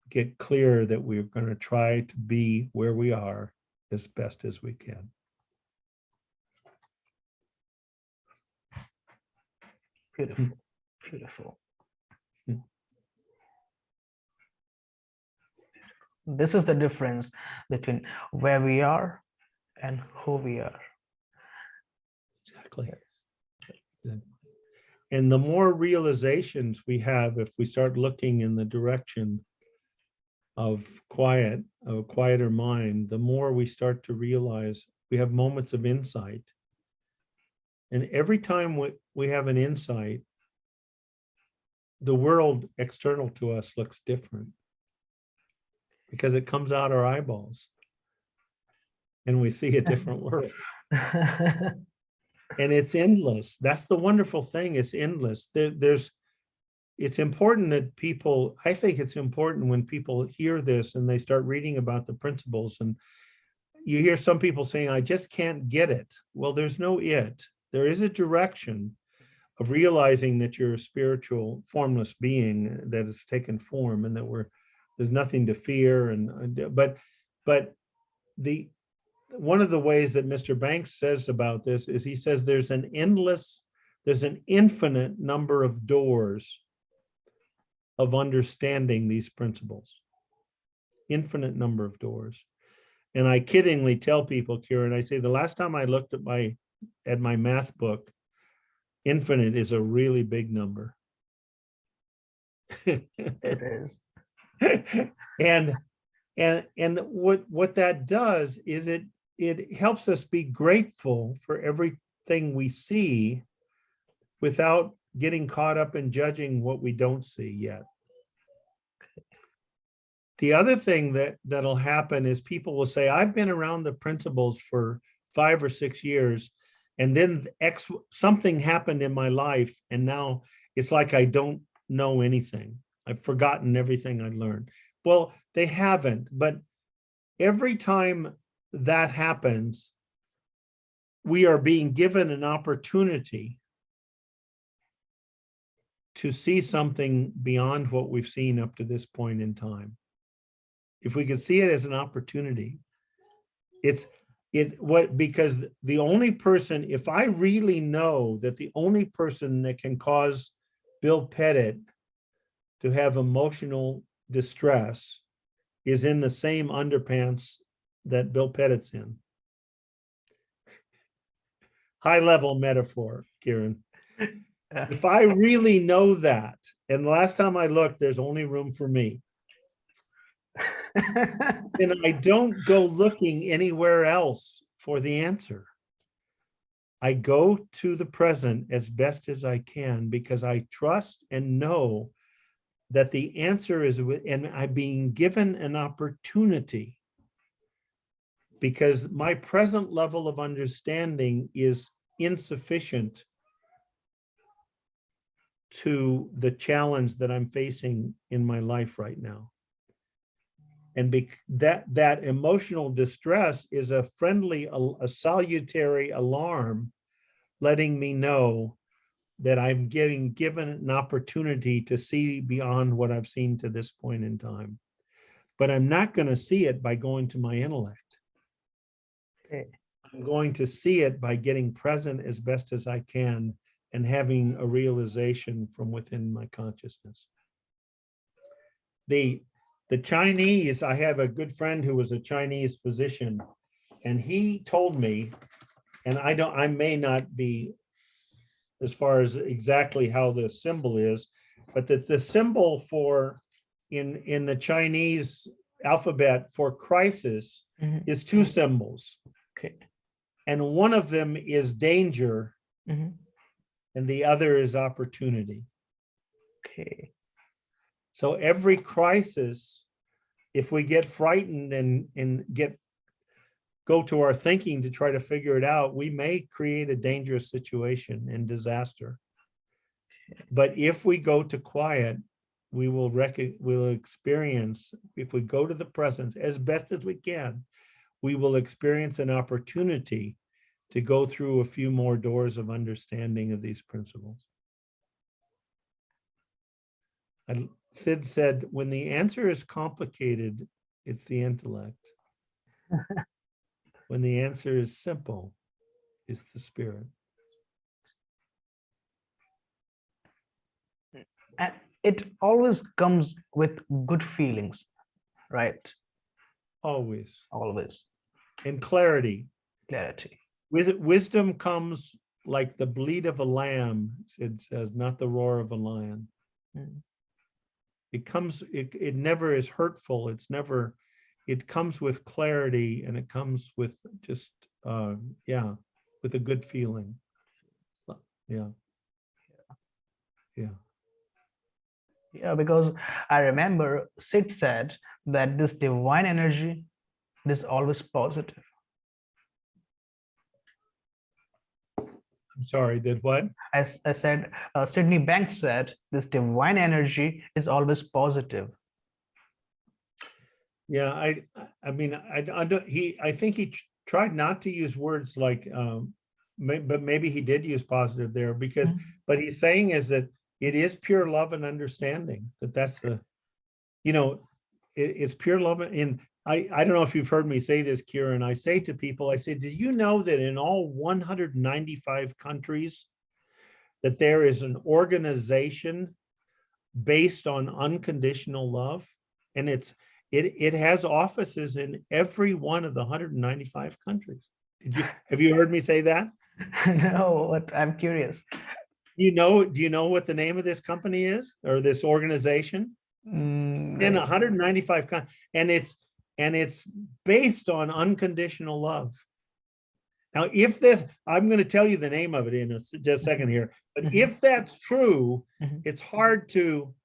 get clear that we're going to try to be where we are as best as we can. Beautiful. Beautiful. This is the difference between where we are and who we are. Exactly. And the more realizations we have, if we start looking in the direction of quiet, of a quieter mind, the more we start to realize we have moments of insight. And every time we have an insight, the world external to us looks different, because it comes out our eyeballs and we see a different world. And it's endless. That's the wonderful thing. It's endless. It's important that people, I think it's important when people hear this and they start reading about the principles, and you hear some people saying, I just can't get it. Well, there's no it. There is a direction of realizing that you're a spiritual formless being that has taken form, and that there's nothing to fear. But one of the ways that Mr. Banks says about this is he says there's an infinite number of doors of understanding these principles. Infinite number of doors. And I kiddingly tell people, Kieran, I say the last time I looked at my math book, infinite is a really big number. It is. And what that does is it helps us be grateful for everything we see without getting caught up in judging what we don't see yet. The other thing that'll happen is people will say, I've been around the principles for 5 or 6 years, and then something happened in my life, and now it's like I don't know anything. I've forgotten everything I learned. Well, they haven't, but every time that happens, we are being given an opportunity to see something beyond what we've seen up to this point in time. If we could see it as an opportunity, because the only person, if I really know that the only person that can cause Bill Pettit to have emotional distress is in the same underpants that Bill Pettit's in. High level metaphor, Kieran. Yeah. If I really know that, and the last time I looked, there's only room for me, and I don't go looking anywhere else for the answer. I go to the present as best as I can, because I trust and know that the answer is and I'm being given an opportunity, because my present level of understanding is insufficient to the challenge that I'm facing in my life right now. And that emotional distress is a friendly, a salutary alarm, letting me know that I'm given an opportunity to see beyond what I've seen to this point in time. But I'm not going to see it by going to my intellect. Okay. I'm going to see it by getting present as best as I can and having a realization from within my consciousness. The Chinese, I have a good friend who was a Chinese physician, and he told me, and I may not be as far as exactly how the symbol is, but that the symbol for in the Chinese alphabet for crisis is two symbols. Okay. And one of them is danger, and the other is opportunity. Okay. So every crisis, if we get frightened and go to our thinking to try to figure it out, we may create a dangerous situation and disaster. But if we go to quiet, we'll experience, if we go to the presence as best as we can, we will experience an opportunity to go through a few more doors of understanding of these principles. Sid said, when the answer is complicated, it's the intellect. When the answer is simple, it's the spirit. And it always comes with good feelings, right? Always. Always. And clarity. Clarity. Wisdom comes like the bleat of a lamb, Sid says, not the roar of a lion. It never is hurtful. It comes with clarity, and it comes with just, with a good feeling. Yeah. Yeah, because I remember Sid said that this divine energy is always positive. I'm sorry, did what? I said, Sydney Banks said this divine energy is always positive. Yeah, I mean, I think he tried not to use words like, but maybe he did use positive there because, but he's saying is that it is pure love and understanding, that's the, it's pure love. And I don't know if you've heard me say this, Kieran, I say to people, I say, did you know that in all 195 countries that there is an organization based on unconditional love? And it has offices in every one of the 195 countries. Have you heard me say that? No, but I'm curious. Do you know what the name of this company is, or this organization? In 195 countries, and it's based on unconditional love. Now, if this, I'm going to tell you the name of it in just a second here, but if that's true, it's hard to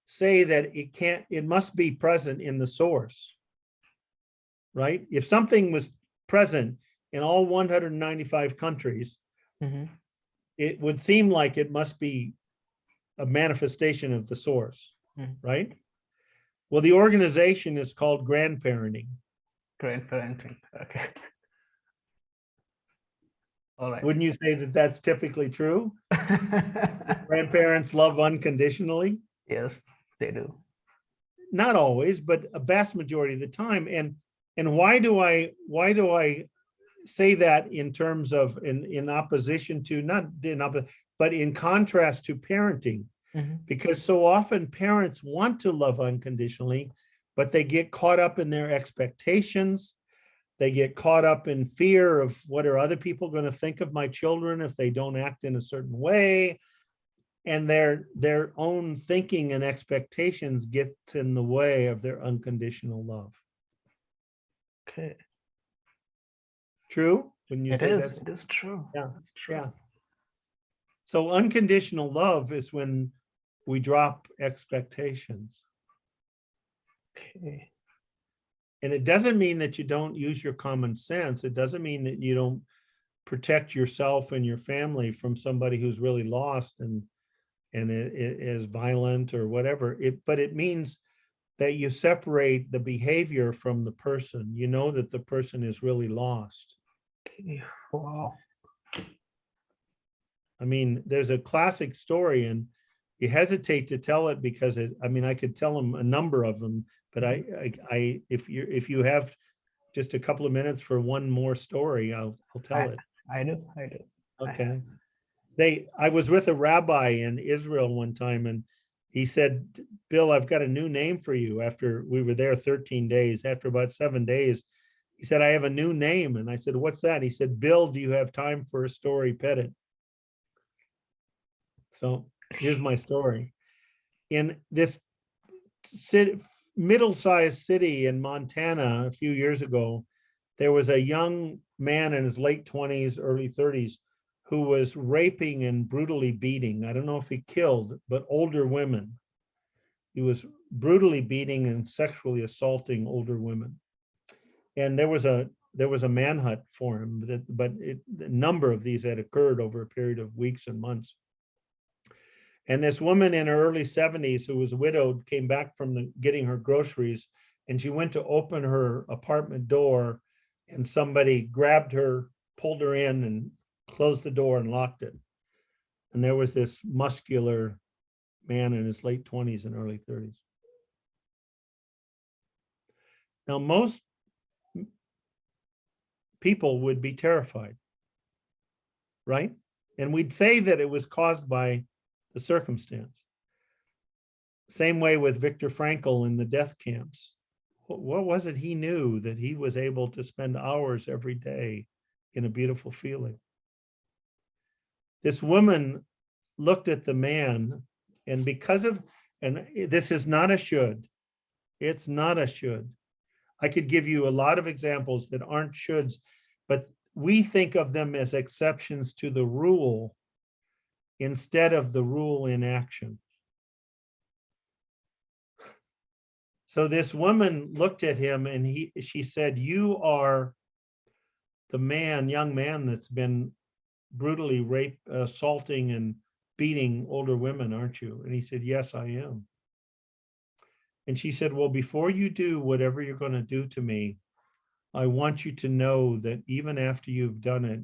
say that it must be present in the source, right? If something was present in all 195 countries, it would seem like it must be a manifestation of the source, right? Well, the organization is called grandparenting. Grandparenting, okay. All right. Wouldn't you say that that's typically true? Grandparents love unconditionally? Yes, they do. Not always, but a vast majority of the time. And why do I say that in terms of in opposition to, not in opposition, but in contrast to parenting? Because so often parents want to love unconditionally, but they get caught up in their expectations. They get caught up in fear of what are other people going to think of my children if they don't act in a certain way. And their own thinking and expectations get in the way of their unconditional love. Okay. True? When you say that? It is true. Yeah. It's true. Yeah. So unconditional love is when we drop expectations. Okay. And it doesn't mean that you don't use your common sense. It doesn't mean that you don't protect yourself and your family from somebody who's really lost and it is violent or whatever. But it means that you separate the behavior from the person. You know that the person is really lost. Okay. Wow. I mean, there's a classic story, and you hesitate to tell it because I mean, I could tell them a number of them, but if you have just a couple of minutes for one more story, I'll tell it. I do. Okay. I was with a rabbi in Israel one time, and he said, Bill, I've got a new name for you. After we were there 13 days, after about 7 days, he said, I have a new name. And I said, what's that? He said, Bill, do you have time for a story, Pettit? So here's my story. In this middle-sized city in Montana a few years ago, there was a young man in his late 20s, early 30s, who was raping and brutally beating. I don't know if he killed, but older women. He was brutally beating and sexually assaulting older women. And there was a manhunt for him, but a number of these had occurred over a period of weeks and months. And this woman in her early 70s who was widowed came back from getting her groceries, and she went to open her apartment door, and somebody grabbed her, pulled her in, and closed the door and locked it. And there was this muscular man in his late 20s and early 30s. Now, most people would be terrified, right? And we'd say that it was caused by the circumstance. Same way with Viktor Frankl in the death camps. What was it he knew that he was able to spend hours every day in a beautiful feeling? This woman looked at the man, and and this is not a should, it's not a should. I could give you a lot of examples that aren't shoulds, but we think of them as exceptions to the rule instead of the rule in action. So this woman looked at him, and she said, you are the young man that's been brutally assaulting and beating older women, aren't you? And he said, yes, I am. And she said, well, before you do whatever you're going to do to me, I want you to know that even after you've done it,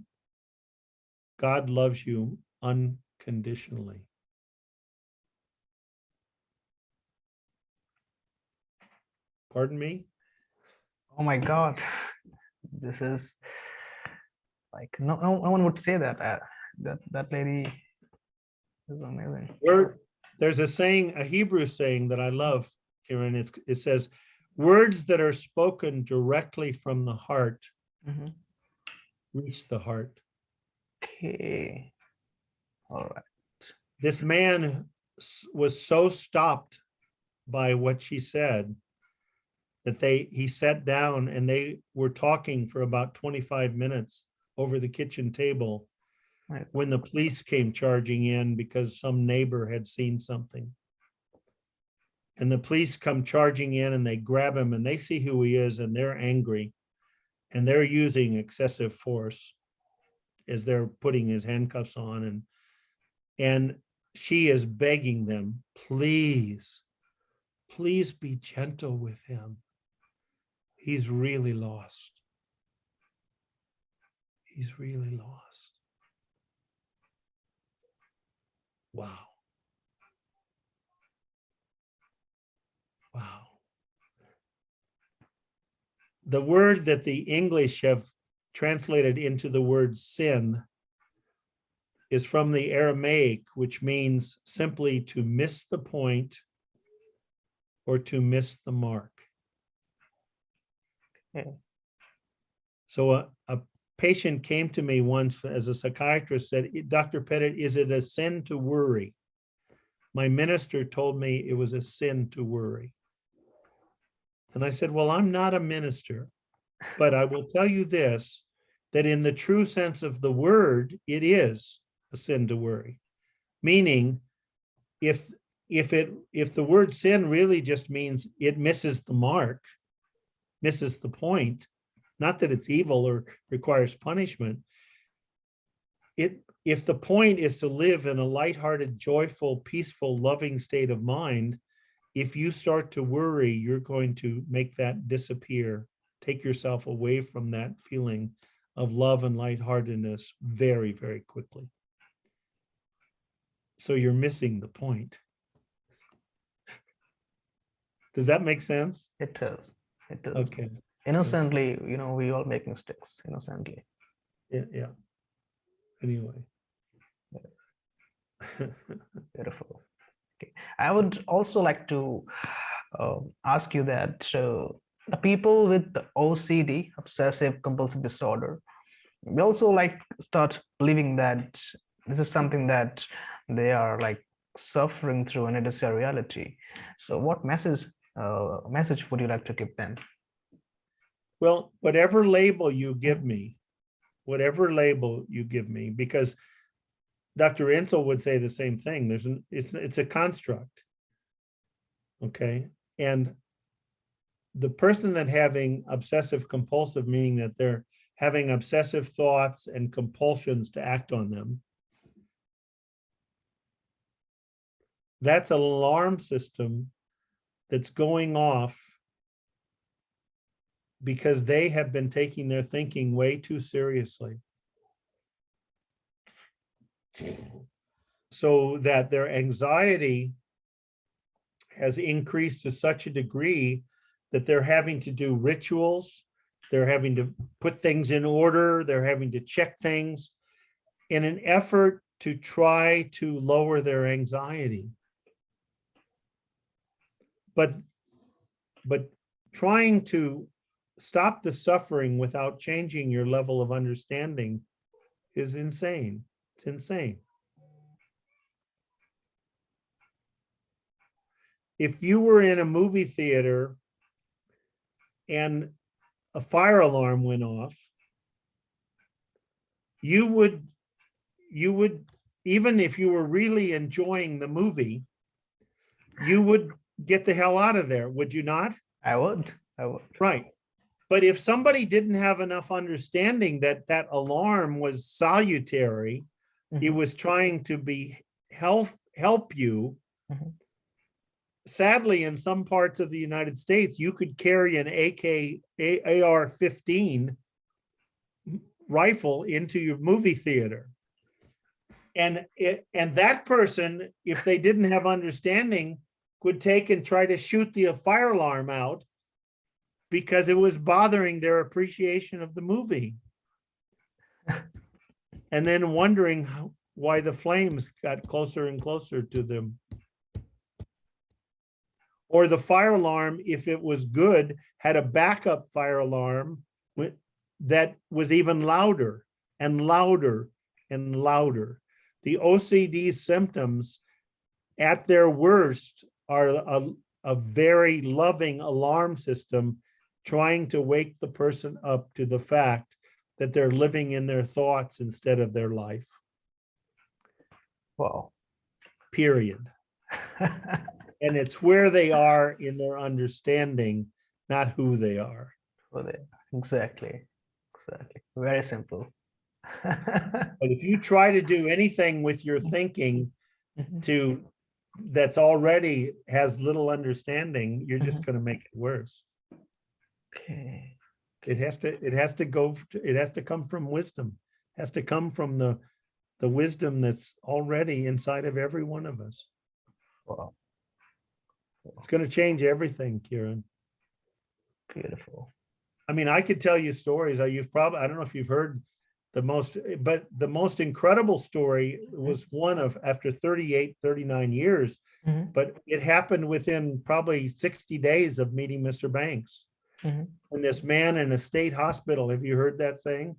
God loves you unconditionally. Pardon me? Oh my God. This is like no one would say that. That lady is amazing. There's a saying, a Hebrew saying that I love, Kieran. It says, words that are spoken directly from the heart reach the heart. Okay. All right. This man was so stopped by what she said that he sat down, and they were talking for about 25 minutes over the kitchen table, right, when the police came charging in because some neighbor had seen something. And the police come charging in, and they grab him, and they see who he is, and they're angry, and they're using excessive force as they're putting his handcuffs on. And she is begging them, please be gentle with him. He's really lost. He's really lost. Wow. Wow. The word that the English have translated into the word sin is from the Aramaic, which means simply to miss the point or to miss the mark. okay. So a patient came to me once as a psychiatrist, said, Dr. Pettit, is it a sin to worry? My minister told me it was a sin to worry. And I said, well, I'm not a minister, but I will tell you this, that in the true sense of the word, it is a sin to worry. Meaning, if the word sin really just means it misses the mark, misses the point, not that it's evil or requires punishment, if the point is to live in a lighthearted, joyful, peaceful, loving state of mind, if you start to worry, you're going to make that disappear. Take yourself away from that feeling of love and lightheartedness very, very quickly. So you're missing the point. Does that make sense? It does. It does. Okay. Innocently, we all make mistakes innocently. Yeah. Anyway. Beautiful. Okay. I would also like to ask you that the people with the OCD, obsessive compulsive disorder, we also start believing that this is something that they are suffering through, and it is a reality. So what message would you like to give them? Well, whatever label you give me, because Dr. Insel would say the same thing. It's a construct. Okay. And the person that having obsessive compulsive, meaning that they're having obsessive thoughts and compulsions to act on them, that's an alarm system that's going off because they have been taking their thinking way too seriously. So that their anxiety has increased to such a degree that they're having to do rituals, they're having to put things in order, they're having to check things in an effort to try to lower their anxiety. But trying to stop the suffering without changing your level of understanding is insane. It's insane. If you were in a movie theater and a fire alarm went off, you would, even if you were really enjoying the movie, you would get the hell out of there, would you not? I would. Right. But if somebody didn't have enough understanding that that alarm was salutary, it was trying to be help you. Sadly, in some parts of the United States, you could carry an AR-15 rifle into your movie theater. And that person, if they didn't have understanding, would take and try to shoot the fire alarm out because it was bothering their appreciation of the movie. And then wondering why the flames got closer and closer to them. Or the fire alarm, if it was good, had a backup fire alarm that was even louder and louder and louder. The OCD symptoms at their worst are a very loving alarm system trying to wake the person up to the fact that they're living in their thoughts instead of their life. Wow. Period. And it's where they are in their understanding, not who they are. Exactly. Very simple. But if you try to do anything with your thinking that's already has little understanding, you're just going to make it worse. Okay. It has to come from wisdom. It has to come from the wisdom that's already inside of every one of us. Wow. It's going to change everything, Kieran. Beautiful. I mean, I could tell you stories. I don't know if you've heard the most incredible story was one of after 39 years, but it happened within probably 60 days of meeting Mr. Banks. And this man in a state hospital, have you heard that saying?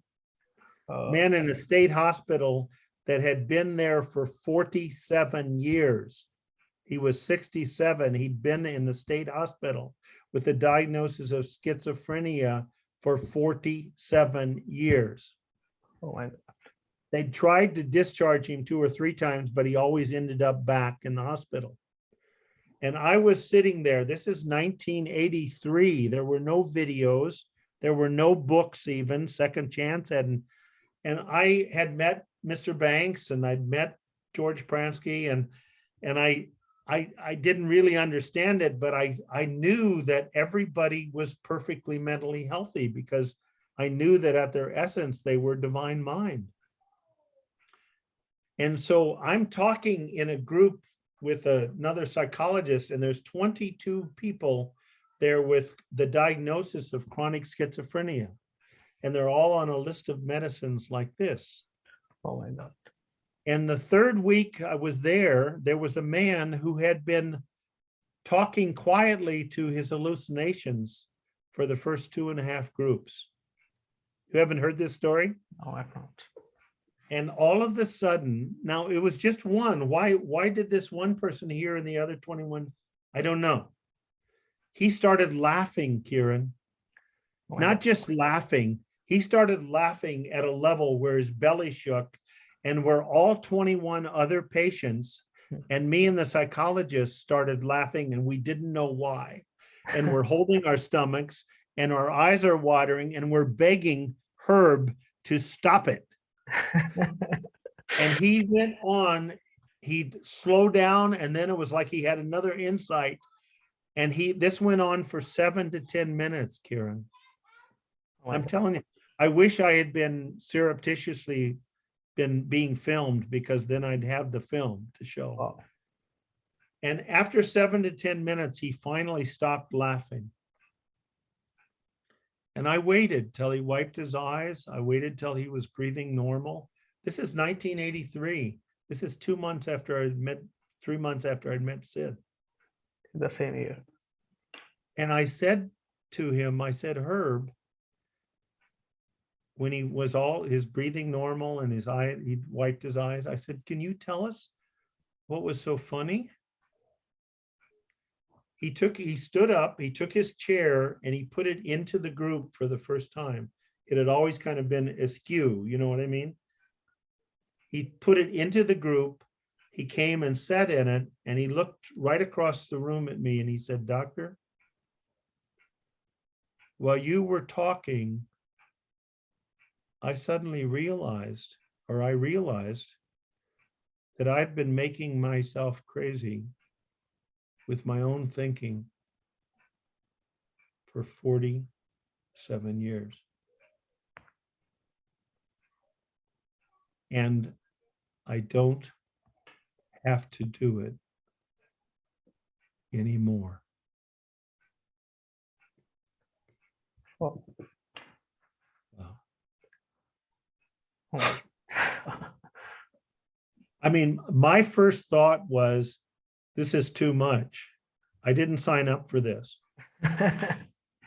Man in a state hospital that had been there for 47 years. He was 67. He'd been in the state hospital with a diagnosis of schizophrenia for 47 years. Oh my God. They tried to discharge him 2 or 3 times, but he always ended up back in the hospital. And I was sitting there. This is 1983. There were no videos. There were no books even, Second Chance. And I had met Mr. Banks and I'd met George Pransky and I didn't really understand it, but I knew that everybody was perfectly mentally healthy because I knew that at their essence, they were divine mind. And so I'm talking in a group with another psychologist, and there's 22 people there with the diagnosis of chronic schizophrenia. And they're all on a list of medicines like this. Oh my God. And the third week I was there was a man who had been talking quietly to his hallucinations for the first 2.5 groups. You haven't heard this story? Oh, I found. And all of a sudden, now it was just one. Why did this one person hear and the other 21? I don't know. He started laughing, Kieran. Oh Not just laughing. He started laughing at a level where his belly shook, and where all 21 other patients and me and the psychologist started laughing, and we didn't know why. And we're holding our stomachs and our eyes are watering, and we're begging Herb to stop it. And he went on, he'd slow down, and then it was like he had another insight. And this went on for 7 to 10 minutes, Kieran. Oh I'm God. telling you, I wish I had been surreptitiously being filmed, because then I'd have the film to show. Wow. And after 7 to 10 minutes, he finally stopped laughing. And I waited till he wiped his eyes. I waited till he was breathing normal. This is 1983. This is 2 months after I met, 3 months after I'd met Sid. The same year. And I said to him, I said, Herb, when he was all his breathing normal and his eye, he wiped his eyes, I said, can you tell us what was so funny? He stood up, he took his chair and he put it into the group for the first time. It had always kind of been askew, you know what I mean? He put it into the group, he came and sat in it, and he looked right across the room at me and he said, Doctor, while you were talking, I suddenly realized that I've been making myself crazy with my own thinking for 47 years. And I don't have to do it anymore. Oh. Wow. Oh. I mean, my first thought was, this is too much. I didn't sign up for this.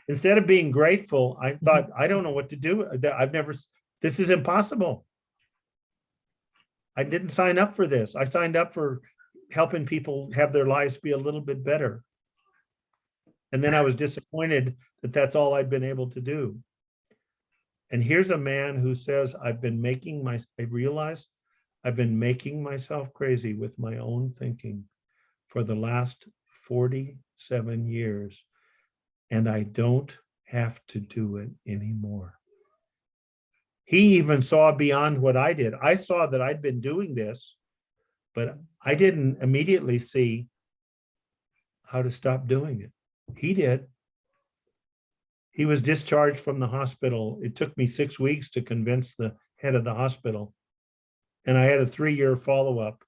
Instead of being grateful, I thought, I don't know what to do. This is impossible. I didn't sign up for this. I signed up for helping people have their lives be a little bit better. And then I was disappointed that that's all I'd been able to do. And here's a man who says, I realized I've been making myself crazy with my own thinking for the last 47 years, and I don't have to do it anymore. He even saw beyond what I did. I saw that I'd been doing this, but I didn't immediately see how to stop doing it. He did. He was discharged from the hospital. It took me 6 weeks to convince the head of the hospital. And I had a 3-year follow-up.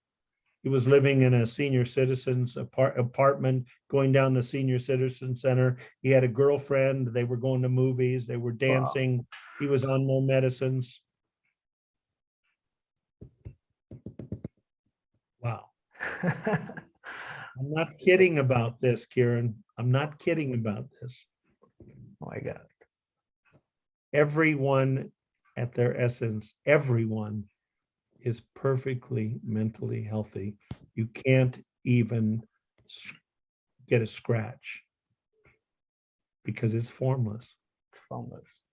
He was living in a senior citizens apartment, going down the senior citizen center. He had a girlfriend. They were going to movies. They were dancing. Wow. He was on no medicines. Wow. I'm not kidding about this, Kieran. I'm not kidding about this. Oh my God. Everyone at their essence, everyone is perfectly mentally healthy. You can't even get a scratch because it's formless. It's formless.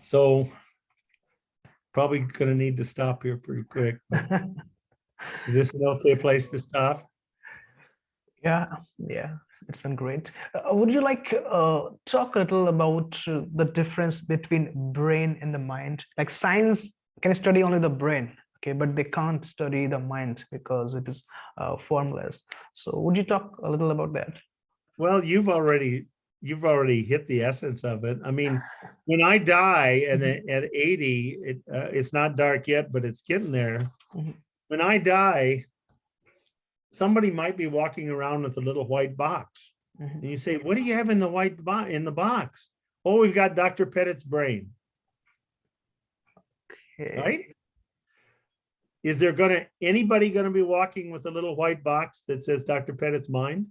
So probably going to need to stop here pretty quick. Is this an okay place to stop? Yeah, it's been great. Would you like talk a little about the difference between brain and the mind? Like science can study only the brain. Okay, but they can't study the mind because it is formless. So would you talk a little about that? Well, you've already hit the essence of it. I mean, when I die and at 80, it's not dark yet, but it's getting there. Mhm. When I die, somebody might be walking around with a little white box. Mhm. And you say, what do you have in the white in the box? Oh, we've got Dr. Pettit's brain, Okay. right? Is there anybody gonna be walking with a little white box that says Dr. Pettit's mind?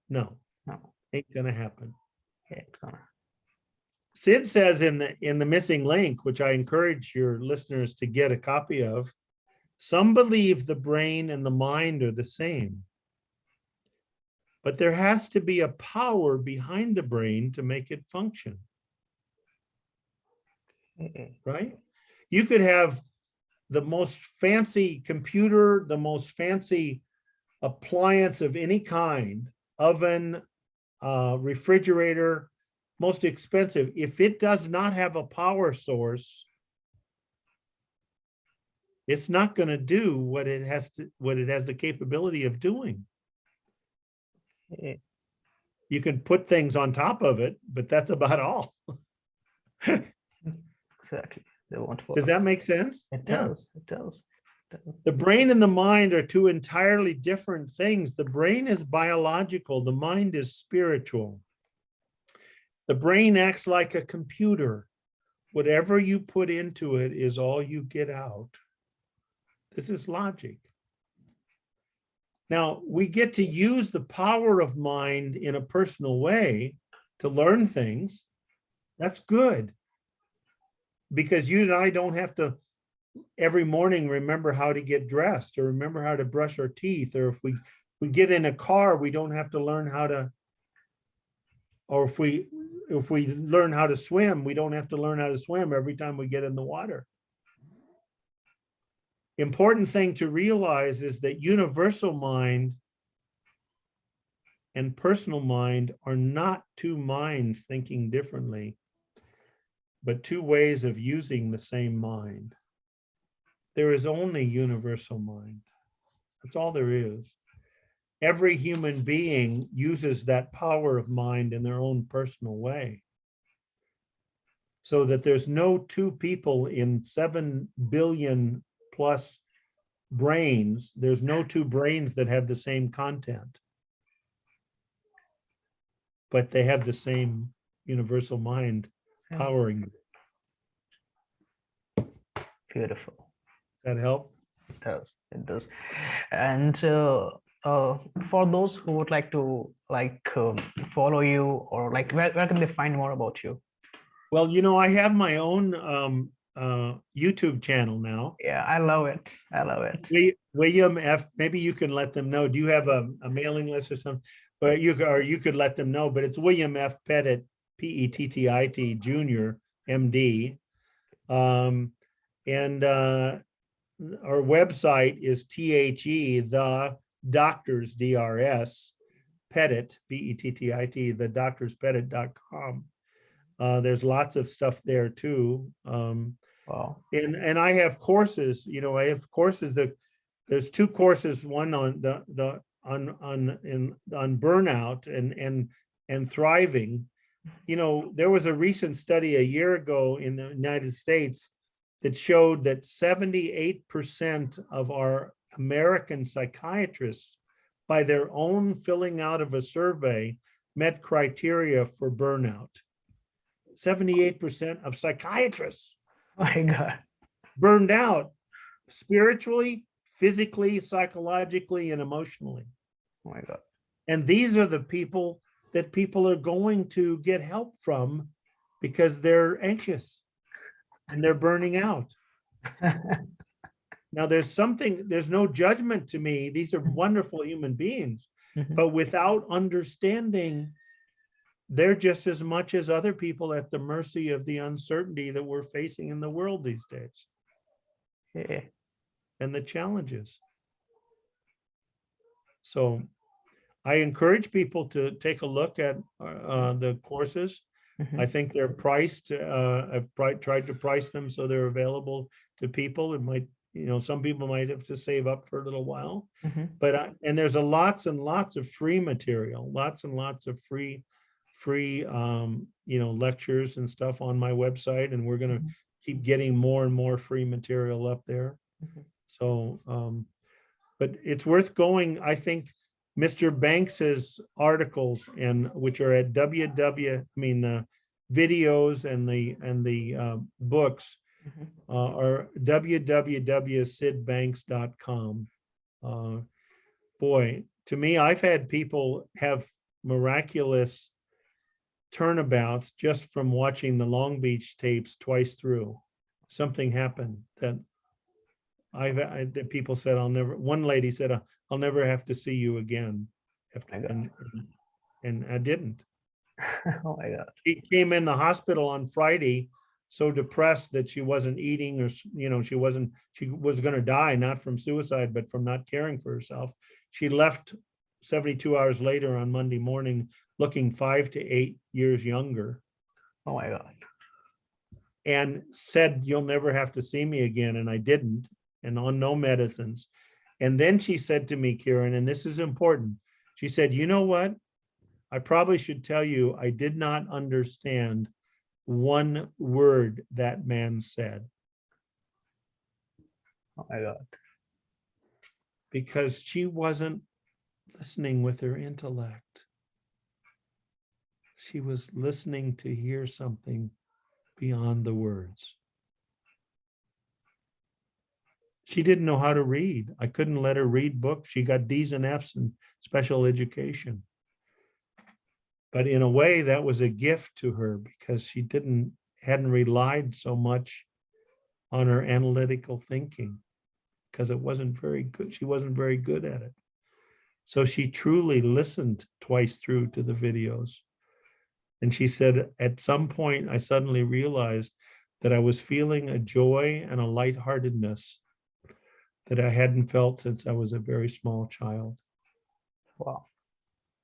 No, No. ain't gonna happen. Yeah, it's gonna. Sid says in the missing link, which I encourage your listeners to get a copy of, some believe the brain and the mind are the same. But there has to be a power behind the brain to make it function, Okay. right? You could have the most fancy computer, the most fancy appliance of any kind, oven, refrigerator, most expensive. If it does not have a power source, it's not going to do what it has the capability of doing. Okay. You can put things on top of it, but that's about all. Exactly. They won't Does work. that make sense? It Yeah. does. It does. It does. The brain and the mind are two entirely different things. The brain is biological, the mind is spiritual. The brain acts like a computer. Whatever you put into it is all you get out. This is logic. Now, we get to use the power of mind in a personal way to learn things. That's good. Because you and I don't have to every morning remember how to get dressed or remember how to brush our teeth, or if we get in a car, we don't have to learn how to, or if we learn how to swim, we don't have to learn how to swim every time we get in the water. Important thing to realize is that universal mind and personal mind are not two minds thinking differently, but two ways of using the same mind. There is only universal mind. That's all there is. Every human being uses that power of mind in their own personal way. So that there's no two people in 7 billion plus brains. There's no two brains that have the same content. But they have the same universal mind powering. Beautiful. Does that help? It does. It does. And for those who would like to follow you, or like where can they find more about you? Well, you know, I have my own YouTube channel now. Yeah, I love it. I love it. William F. Maybe you can let them know. Do you have a mailing list or something? Or you could let them know. But it's William F. Pettit, Pettit Jr., MD, and our website is the doctors DRS Pettit Pettit thedoctorspettit.com. There's lots of stuff there too. Wow. And I have courses. You know, I have courses that there's two courses. One on on burnout and thriving. You know, there was a recent study a year ago in the United States that showed that 78% of our American psychiatrists, by their own filling out of a survey, met criteria for burnout. 78% of psychiatrists My God. burned out spiritually, physically, psychologically, and emotionally. Oh my God. And these are the people that people are going to get help from because they're anxious and they're burning out. Now, there's no judgment to me. These are wonderful human beings, but without understanding, they're just as much as other people at the mercy of the uncertainty that we're facing in the world these days. Yeah. And the challenges. So I encourage people to take a look at the courses. I think they're priced. I've tried to price them so they're available to people. It might, some people might have to save up for a little while, Mhm. but and there's lots and lots of free material, lots and lots of free lectures and stuff on my website, and we're going to Mhm. keep getting more and more free material up there. Mhm. So but it's worth going. I think Mr. Banks's articles, and which are at the videos and the books Mhm. are www.sidbanks.com. Boy, to me, I've had people have miraculous turnabouts just from watching the Long Beach tapes twice through. Something happened that that people said, one lady said, I'll never have to see you again. My God. And I didn't. Oh my God. She came in the hospital on Friday, so depressed that she wasn't eating, or, she was going to die, not from suicide, but from not caring for herself. She left 72 hours later on Monday morning, looking 5 to 8 years younger, Oh my God. and said, you'll never have to see me again. And I didn't, and on no medicines. And then she said to me, Kieran, and this is important. She said, you know what? I probably should tell you, I did not understand one word that man said, Oh my God. because she wasn't listening with her intellect. She was listening to hear something beyond the words. She didn't know how to read. I couldn't let her read books. She got D's and F's in special education. But in a way, that was a gift to her, because she hadn't relied so much on her analytical thinking, because it wasn't very good. She wasn't very good at it. So she truly listened twice through to the videos. And she said, at some point, I suddenly realized that I was feeling a joy and a lightheartedness that I hadn't felt since I was a very small child. Wow.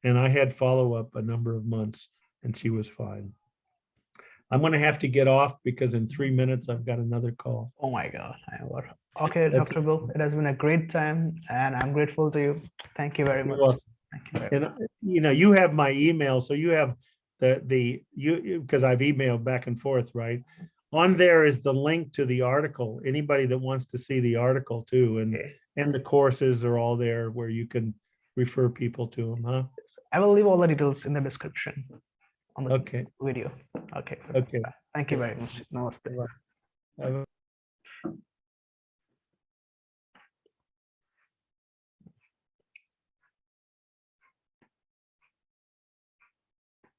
And I had follow-up a number of months, and she was fine. I'm going to have to get off, because in 3 minutes, I've got another call. Oh my God. Okay, Dr. Bill, it has been a great time, and I'm grateful to you. Thank you very much. Thank you very much. And you have my email, so you have because I've emailed back and forth, right? On there is the link to the article. Anybody that wants to see the article too, Okay. and the courses are all there where you can refer people to them, huh? I will leave all the details in the description on the Okay. video. Okay. Okay. Thank you very much. Namaste. Bye.